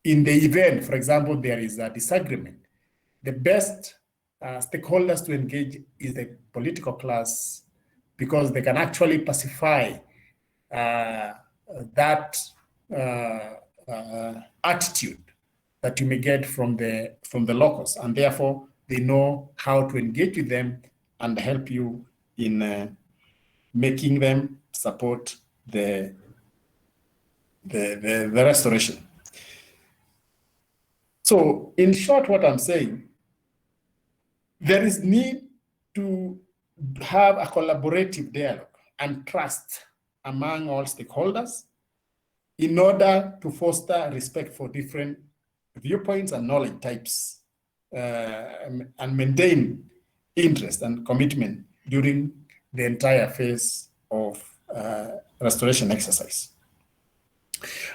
in the event, for example, there is a disagreement, the best stakeholders to engage is the political class because they can actually pacify that attitude that you may get from the locals, and therefore they know how to engage with them and help you in making them support the restoration. So, in short, what I'm saying, there is need to have a collaborative dialogue and trust among all stakeholders in order to foster respect for different viewpoints and knowledge types and maintain interest and commitment during the entire phase of restoration exercise.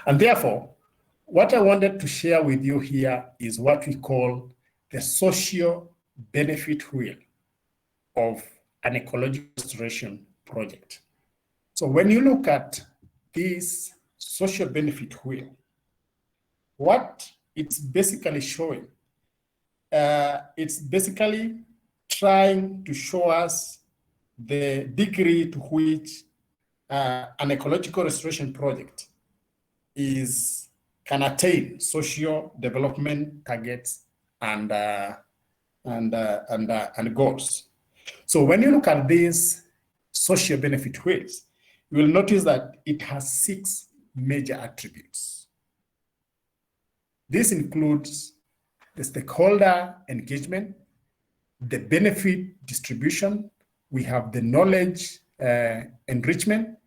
And therefore, what I wanted to share with you here is what we call the social benefit wheel of an ecological restoration project. So when you look at this social benefit wheel, what it's basically showing, it's basically trying to show us the degree to which an ecological restoration project can attain social development targets and goals. So when you look at these social benefit wheels, you will notice that it has 6 major attributes. This includes the stakeholder engagement, the benefit distribution, we have the knowledge enrichment,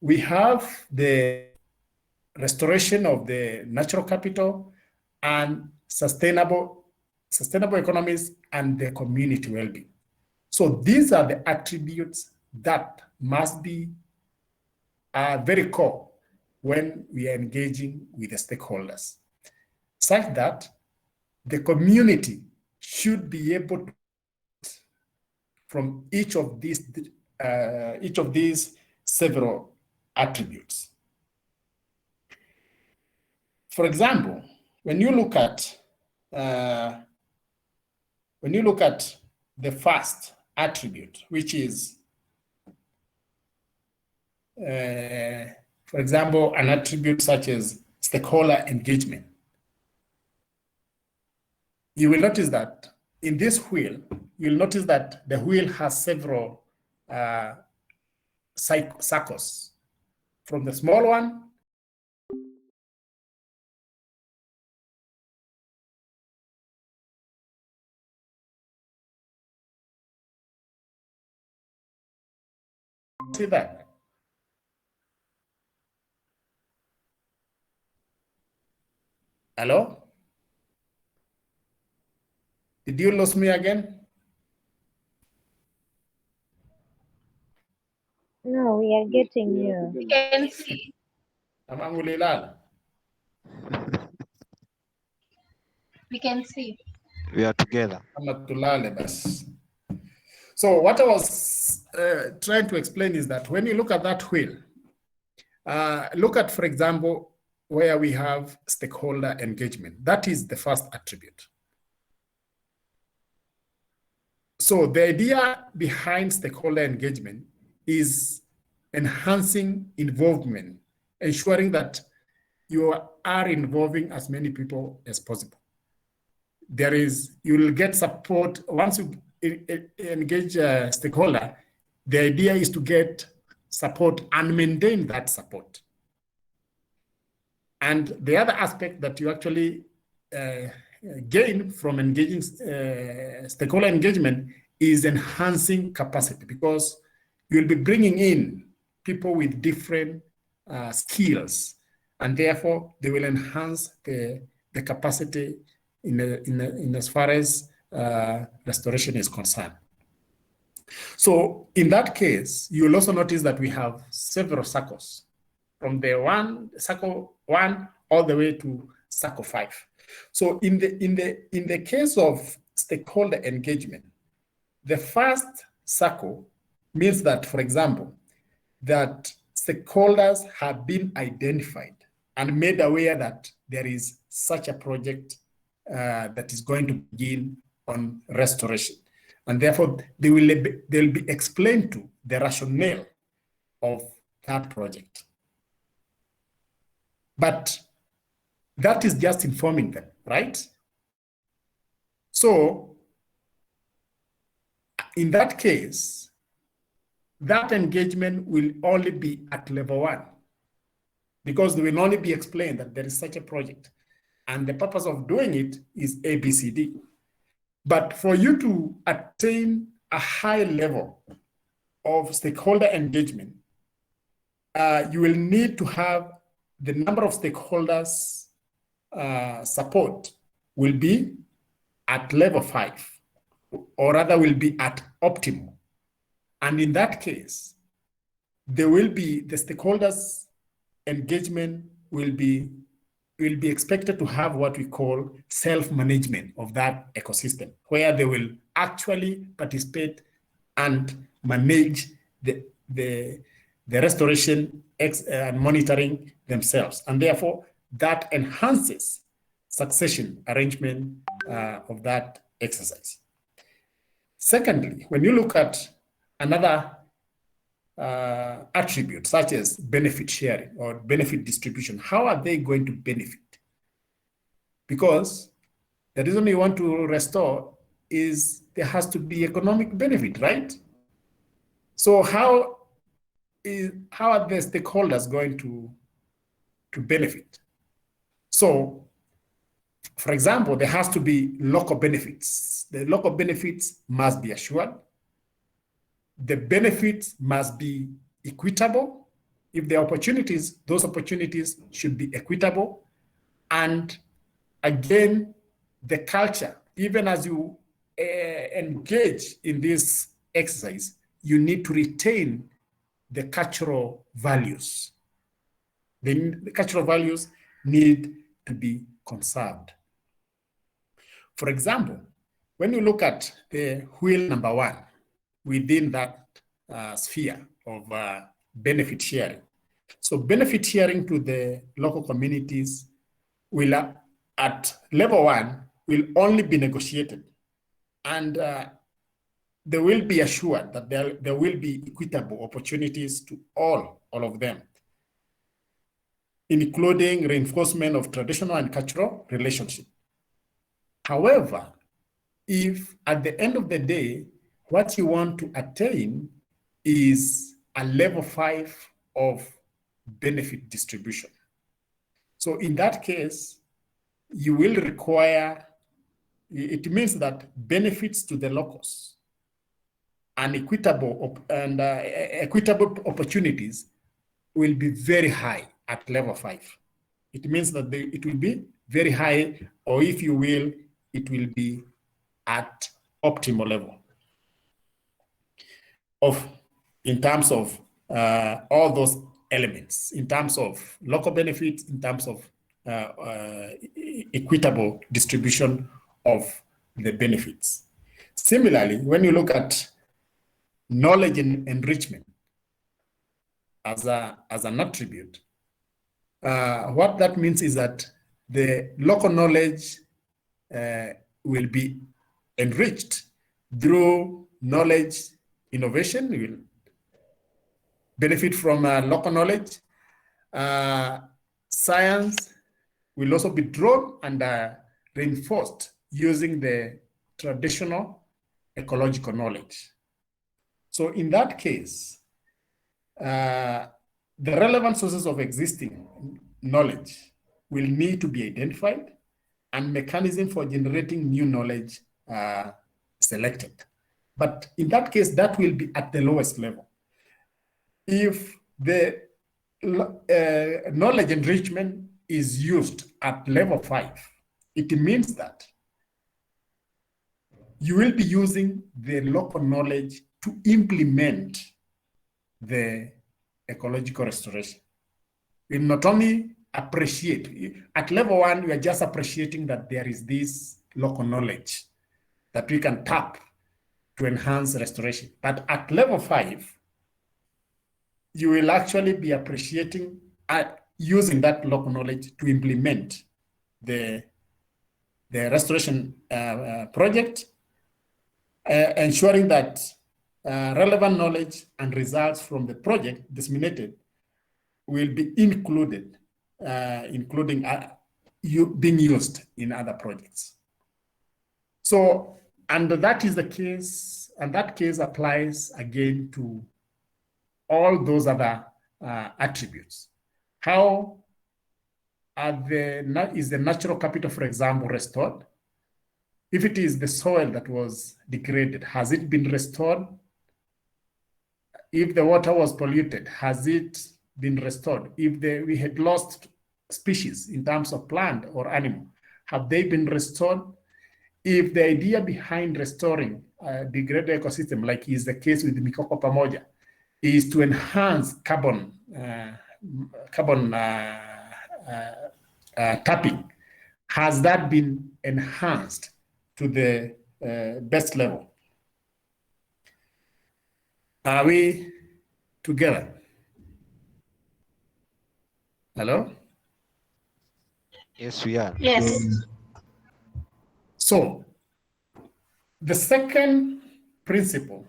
we have the restoration of the natural capital, and sustainable economies and the community well-being. So these are the attributes that must be very core when we are engaging with the stakeholders, such that the community should be able to from each of these several attributes. For example, when you look at the first attribute, which is, for example, an attribute such as stakeholder engagement, you will notice that in this wheel, you'll notice that the wheel has several circles. From the small one, see that? Hello? Did you lose me again? No, we are getting you. We can see. We can see. We are together. So what I was trying to explain is that when you look at that wheel, look at, for example, where we have stakeholder engagement. That is the first attribute. So the idea behind stakeholder engagement is enhancing involvement, ensuring that you are involving as many people as possible. You will get support once you engage a stakeholder. The idea is to get support and maintain that support. And the other aspect that you actually gain from engaging stakeholder engagement is enhancing capacity, because you'll be bringing in people with different skills, and therefore they will enhance the capacity in as far as restoration is concerned. So in that case, you'll also notice that we have several circles, from the circle 1 all the way to circle 5. So in the case of stakeholder engagement, the first circle means that, for example, that stakeholders have been identified and made aware that there is such a project that is going to begin on restoration. And therefore, they'll be explained to the rationale of that project. But that is just informing them, right? So in that case, that engagement will only be at level 1, because they will only be explained that there is such a project, and the purpose of doing it is ABCD. But for you to attain a high level of stakeholder engagement, you will need to have the number of stakeholders support will be at level 5, or rather will be at optimal. And in that case, the stakeholders engagement will be expected to have what we call self-management of that ecosystem, where they will actually participate and manage the the restoration and monitoring themselves. And therefore, that enhances succession arrangement of that exercise. Secondly, when you look at another attribute such as benefit sharing or benefit distribution, how are they going to benefit? Because the reason you want to restore is there has to be economic benefit, right? So how are the stakeholders going to benefit? So, for example, there has to be local benefits. The local benefits must be assured. The benefits must be equitable. If there are opportunities, those opportunities should be equitable. And again, the culture, even as you engage in this exercise, you need to retain the cultural values. The cultural values need to be conserved. For example, when you look at the wheel number 1 within that sphere of benefit sharing, so benefit sharing to the local communities will, at level 1, will only be negotiated, and they will be assured that there will be equitable opportunities to all of them, including reinforcement of traditional and cultural relationship. However, if at the end of the day, what you want to attain is a level 5 of benefit distribution, so in that case, you will require, it means that benefits to the locals and equitable opportunities will be very high at level 5. It means that it will be very high, or if you will, it will be at optimal level in terms of all those elements, in terms of local benefits, in terms of equitable distribution of the benefits. Similarly, when you look at knowledge and enrichment as an attribute, what that means is that the local knowledge will be enriched through knowledge innovation. We will benefit from local knowledge. Science will also be drawn and reinforced using the traditional ecological knowledge. So in that case, the relevant sources of existing knowledge will need to be identified and mechanism for generating new knowledge selected. But in that case, that will be at the lowest level. If the knowledge enrichment is used at level 5, it means that you will be using the local knowledge to implement the ecological restoration. We not only appreciate, at level 1, we are just appreciating that there is this local knowledge that we can tap to enhance restoration. But at level 5, you will actually be appreciating using that local knowledge to implement the restoration project, ensuring that relevant knowledge and results from the project disseminated will be included, including being used in other projects. So, and that is the case, and that case applies again to all those other attributes. How is the natural capital, for example, restored? If it is the soil that was degraded, has it been restored? If the water was polluted, has it been restored? If we had lost species in terms of plant or animal, have they been restored? If the idea behind restoring a degraded ecosystem, like is the case with Mikoko Pamoja, is to enhance carbon tapping, has that been enhanced to the best level? Are we together? Hello? Yes, we are. Yes. So the second principle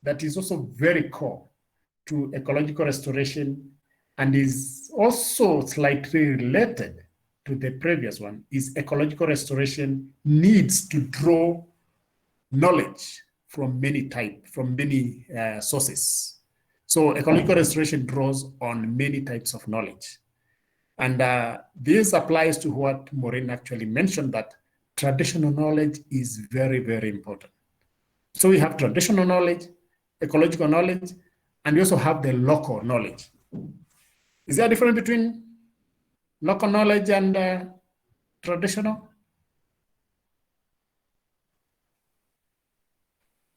that is also very core to ecological restoration and is also slightly related to the previous one is ecological restoration needs to draw knowledge from many sources. So ecological restoration draws on many types of knowledge. And this applies to what Maureen actually mentioned, that traditional knowledge is very, very important. So we have traditional knowledge, ecological knowledge, and we also have the local knowledge. Is there a difference between local knowledge and traditional?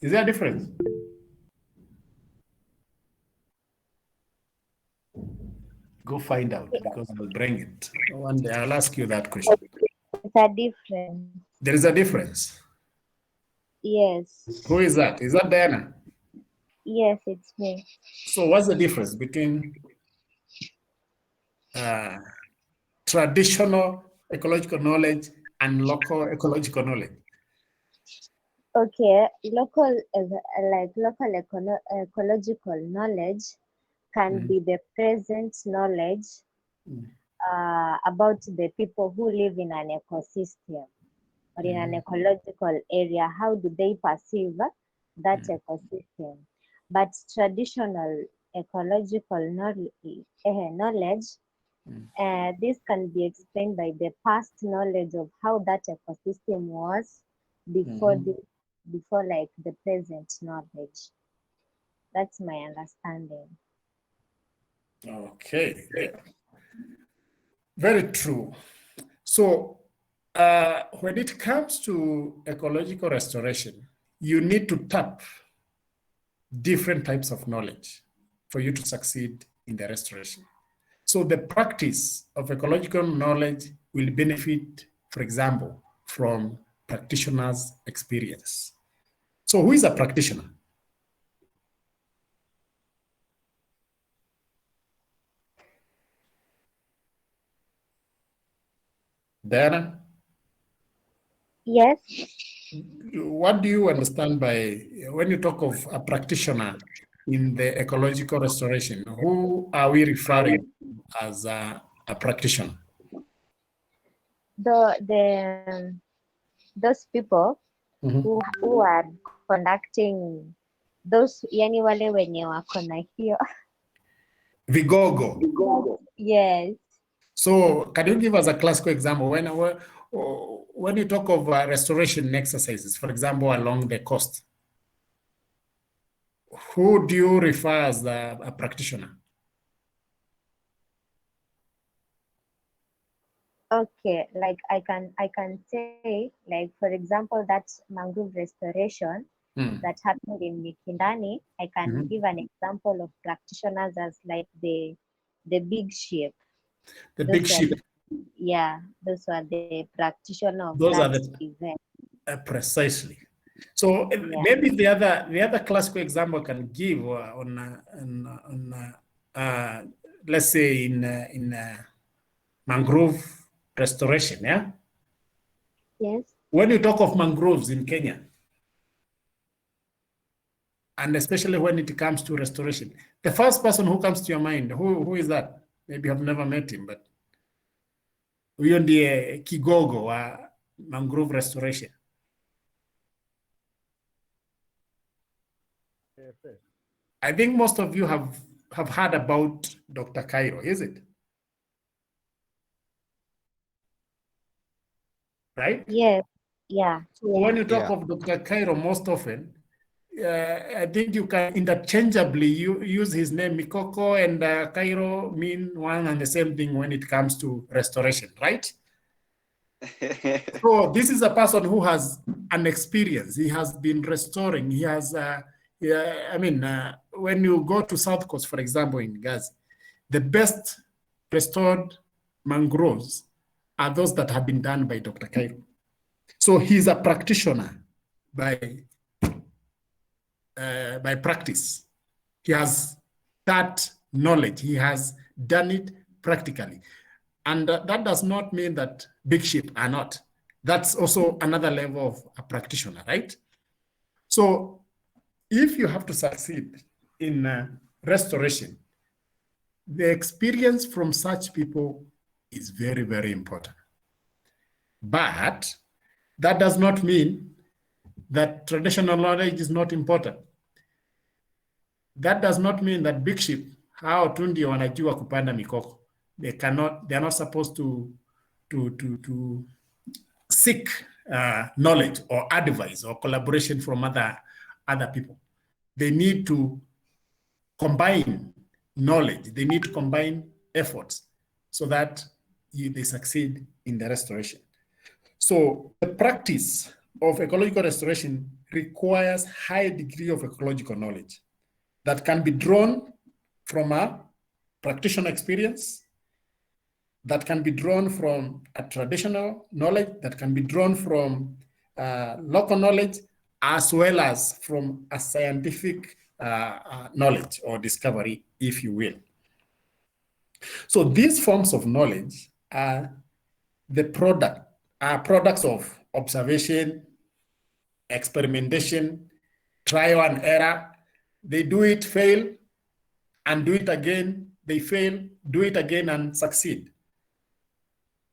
Is there a difference? Go find out, because I'll bring it. One day I'll ask you that question. It's a difference. There is a difference. Yes. Who is that? Is that Diana? Yes, it's me. So what's the difference between traditional ecological knowledge and local ecological knowledge? Okay, local ecological knowledge can be the present knowledge about the people who live in an ecosystem or in an ecological area. How do they perceive that ecosystem? But traditional ecological knowledge, this can be explained by the past knowledge of how that ecosystem was before before like the present knowledge. That's my understanding. Okay, yeah. Very true. So when it comes to ecological restoration, you need to tap different types of knowledge for you to succeed in the restoration. So the practice of ecological knowledge will benefit, for example, from practitioners' experience. So who is a practitioner? Diana? Yes. What do you understand by, when you talk of a practitioner in the ecological restoration, who are we referring as a practitioner? Those people who are conducting those, yani wale wenye wako na hiyo Vigogo. Yes. So can you give us a classical example when you talk of restoration exercises, for example, along the coast? Who do you refer as a practitioner? Okay, like I can say, like for example, that mangrove restoration that happened in Mikindani, I can give an example of practitioners as like the big ship. The big ship. Yeah, those were the practitioner of Those that are the event. Precisely. So maybe the other classical example I can give let's say in mangrove restoration, yeah. Yes. When you talk of mangroves in Kenya, and especially when it comes to restoration, the first person who comes to your mind, who is that? Maybe you have never met him, but huyo ndiye kigogo wa mangrove restoration. I think most of you have heard about Dr. Cairo, is it? Right? Yes. Yeah. So when you talk of Dr. Cairo, most often, I think you can interchangeably use his name. Mikoko and Cairo mean one and the same thing when it comes to restoration, right? So this is a person who has an experience. He has been restoring. He has, when you go to South Coast, for example, in Gazi, the best restored mangroves are those that have been done by Dr. Cairo. So he's a practitioner by practice. He has that knowledge. He has done it practically. And that does not mean that big ship are not. That's also another level of a practitioner, right? So if you have to succeed in restoration, the experience from such people is very, very important. But that does not mean that traditional knowledge is not important. That does not mean that big ship, hao tu ndio wanajua kupanda mikoko. They are not supposed to seek knowledge or advice or collaboration from other people. They need to combine knowledge. They need to combine efforts so that they succeed in the restoration. So the practice of ecological restoration requires high degree of ecological knowledge that can be drawn from a practitioner experience, that can be drawn from a traditional knowledge, that can be drawn from local knowledge, as well as from a scientific knowledge or discovery, if you will. So these forms of knowledge are products of observation, experimentation, trial and error. They do it, fail, and do it again. They fail, do it again, and succeed.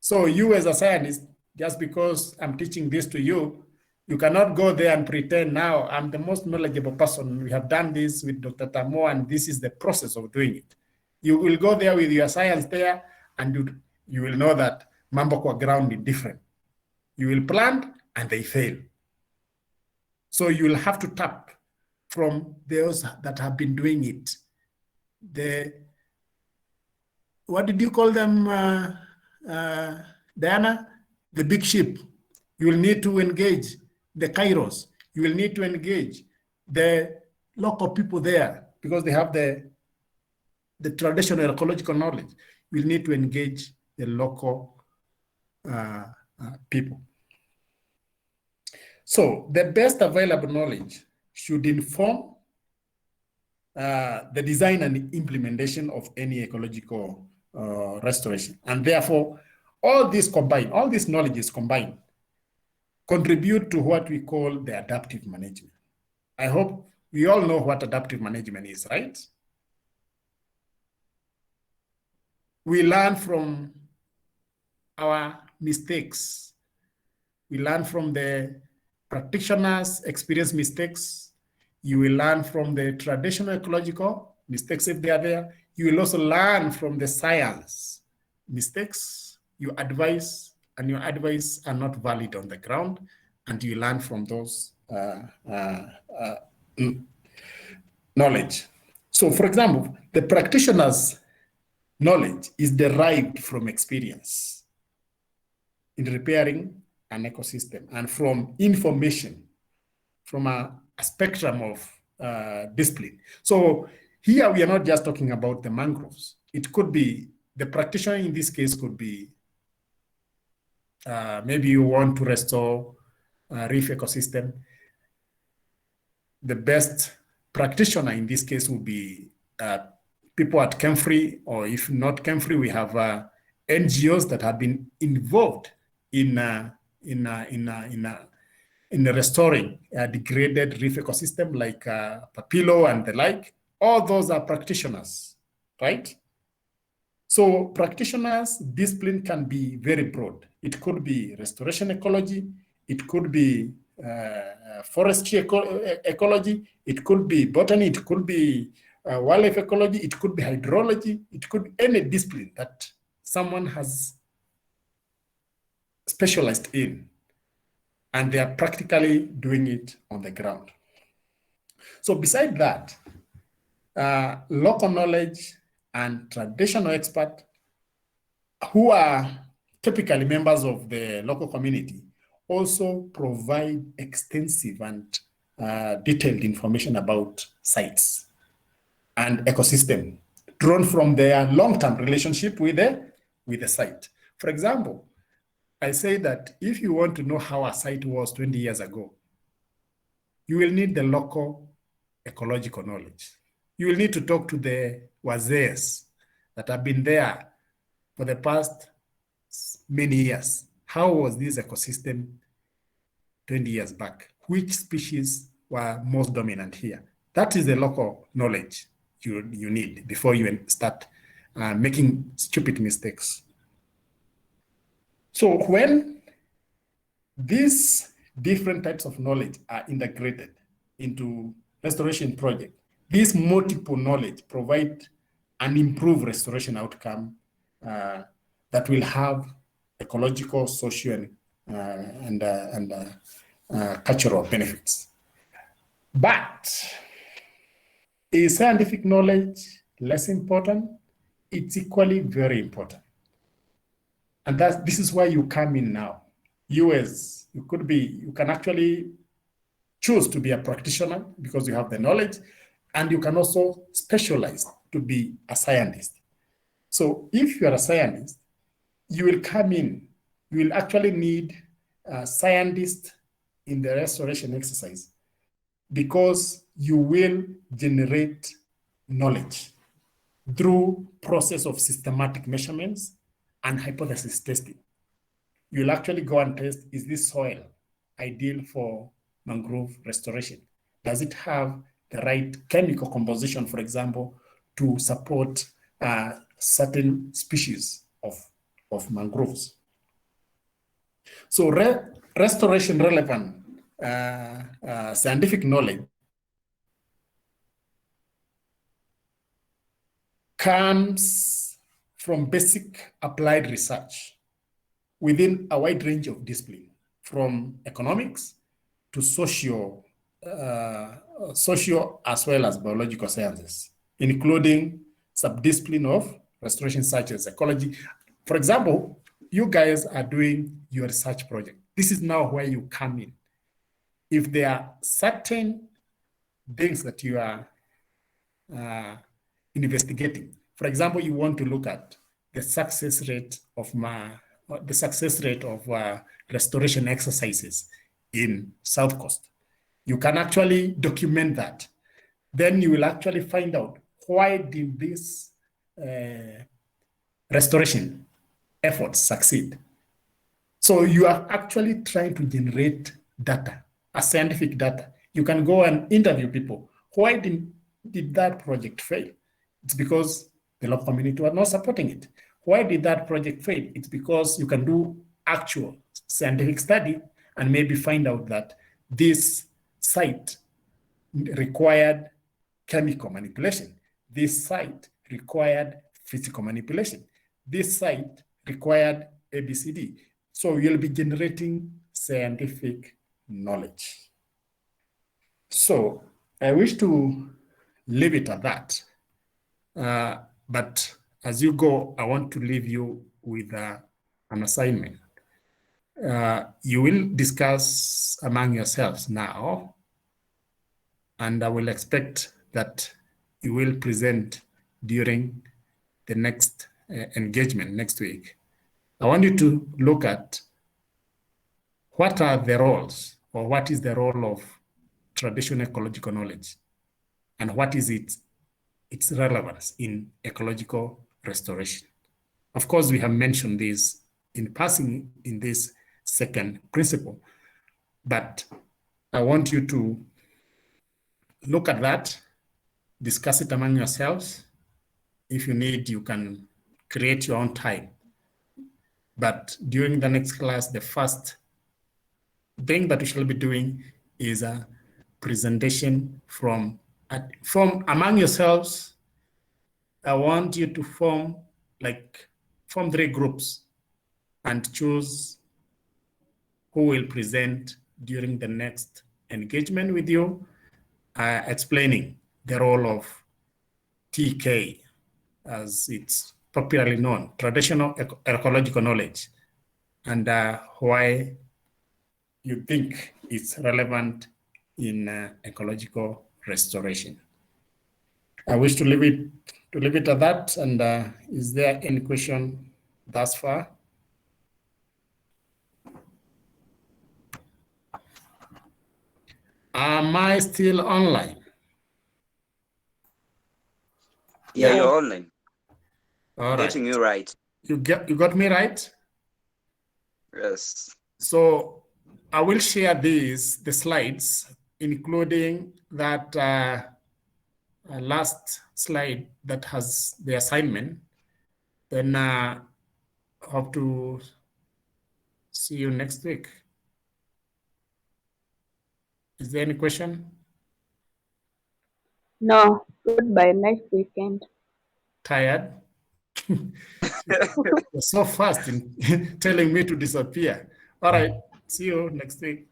So you as a scientist, just because I'm teaching this to you, you cannot go there and pretend now I'm the most knowledgeable person. We have done this with Dr. Tamo, and this is the process of doing it. You will go there with your science there, and you will know that mambo kwa ground is different. You will plant, and they fail. So you will have to tap from those that have been doing it. What did you call them, Diana? The big ship. You will need to engage the Kairos. You will need to engage the local people there because they have the traditional ecological knowledge. You will need to engage the local people. So the best available knowledge should inform the design and implementation of any ecological restoration. And therefore, all these knowledges combined contribute to what we call the adaptive management. I hope we all know what adaptive management is, right? We learn from our mistakes. We learn from the practitioners' experience mistakes. You will learn from the traditional ecological mistakes if they are there. You will also learn from the science mistakes. You advise, and your advice are not valid on the ground, and you learn from those knowledge. So, for example, the practitioner's knowledge is derived from experience in repairing an ecosystem and from information from a spectrum of discipline. So here we are not just talking about the mangroves. It could be, the practitioner in this case could be, maybe you want to restore a reef ecosystem. The best practitioner in this case would be people at Kemfree, or if not Kemfree, we have NGOs that have been involved in restoring a degraded reef ecosystem like Papilo and the like. All those are practitioners, right? So practitioners' discipline can be very broad. It could be restoration ecology, it could be forestry ecology, it could be botany, it could be wildlife ecology, it could be hydrology, it could be any discipline that someone has specialized in, and they are practically doing it on the ground. So beside that, local knowledge and traditional experts who are typically members of the local community also provide extensive and detailed information about sites and ecosystem drawn from their long-term relationship with the site. For example, I say that if you want to know how a site was 20 years ago, you will need the local ecological knowledge. You will need to talk to the wazees that have been there for the past many years. How was this ecosystem 20 years back? Which species were most dominant here? That is the local knowledge you need before you start making stupid mistakes. So when these different types of knowledge are integrated into restoration project, this multiple knowledge provide an improved restoration outcome that will have ecological, social, and cultural benefits. But is scientific knowledge less important? It's equally very important. And this is why you come in now. You can actually choose to be a practitioner because you have the knowledge, and you can also specialize to be a scientist. So if you are a scientist, you will come in, you will actually need a scientist in the restoration exercise because you will generate knowledge through process of systematic measurements and hypothesis testing. You'll actually go and test, is this soil ideal for mangrove restoration? Does it have the right chemical composition, for example, to support certain species of mangroves? So restoration relevant scientific knowledge comes from basic applied research within a wide range of disciplines, from economics to social as well as biological sciences, including subdiscipline of restoration such as ecology. For example, you guys are doing your research project. This is now where you come in. If there are certain things that you are investigating, for example, you want to look at the success rate of restoration exercises in South Coast. You can actually document that. Then you will actually find out why did this restoration efforts succeed. So you are actually trying to generate data, a scientific data. You can go and interview people. Why did that project fail? It's because the local community was not supporting it. Why did that project fail? It's because you can do actual scientific study and maybe find out that this site required chemical manipulation. This site required physical manipulation. This site required ABCD. So you'll be generating scientific knowledge. So I wish to leave it at that. But as you go, I want to leave you with an assignment. You will discuss among yourselves now, and I will expect that you will present during the next engagement next week. I want you to look at what are the roles, or what is the role of traditional ecological knowledge, and what is its relevance in ecological restoration. Of course, we have mentioned this in passing in this second principle, but I want you to look at that, discuss it among yourselves. If you need, you can create your own time. But during the next class, the first thing that we shall be doing is a presentation from among yourselves. I want you to form 3 groups and choose who will present during the next engagement with you, explaining the role of TK, as it's popularly known, traditional ecological knowledge, and why you think it's relevant in ecological restoration. I wish to leave it at that. And is there any question thus far? Am I still online? Yeah, you're online. All Getting right. you right. You got me right? Yes. So I will share the slides, including that last slide that has the assignment. Then hope to see you next week. Is there any question? No, goodbye, next weekend. Tired? You're so fast in telling me to disappear. All right, see you next week.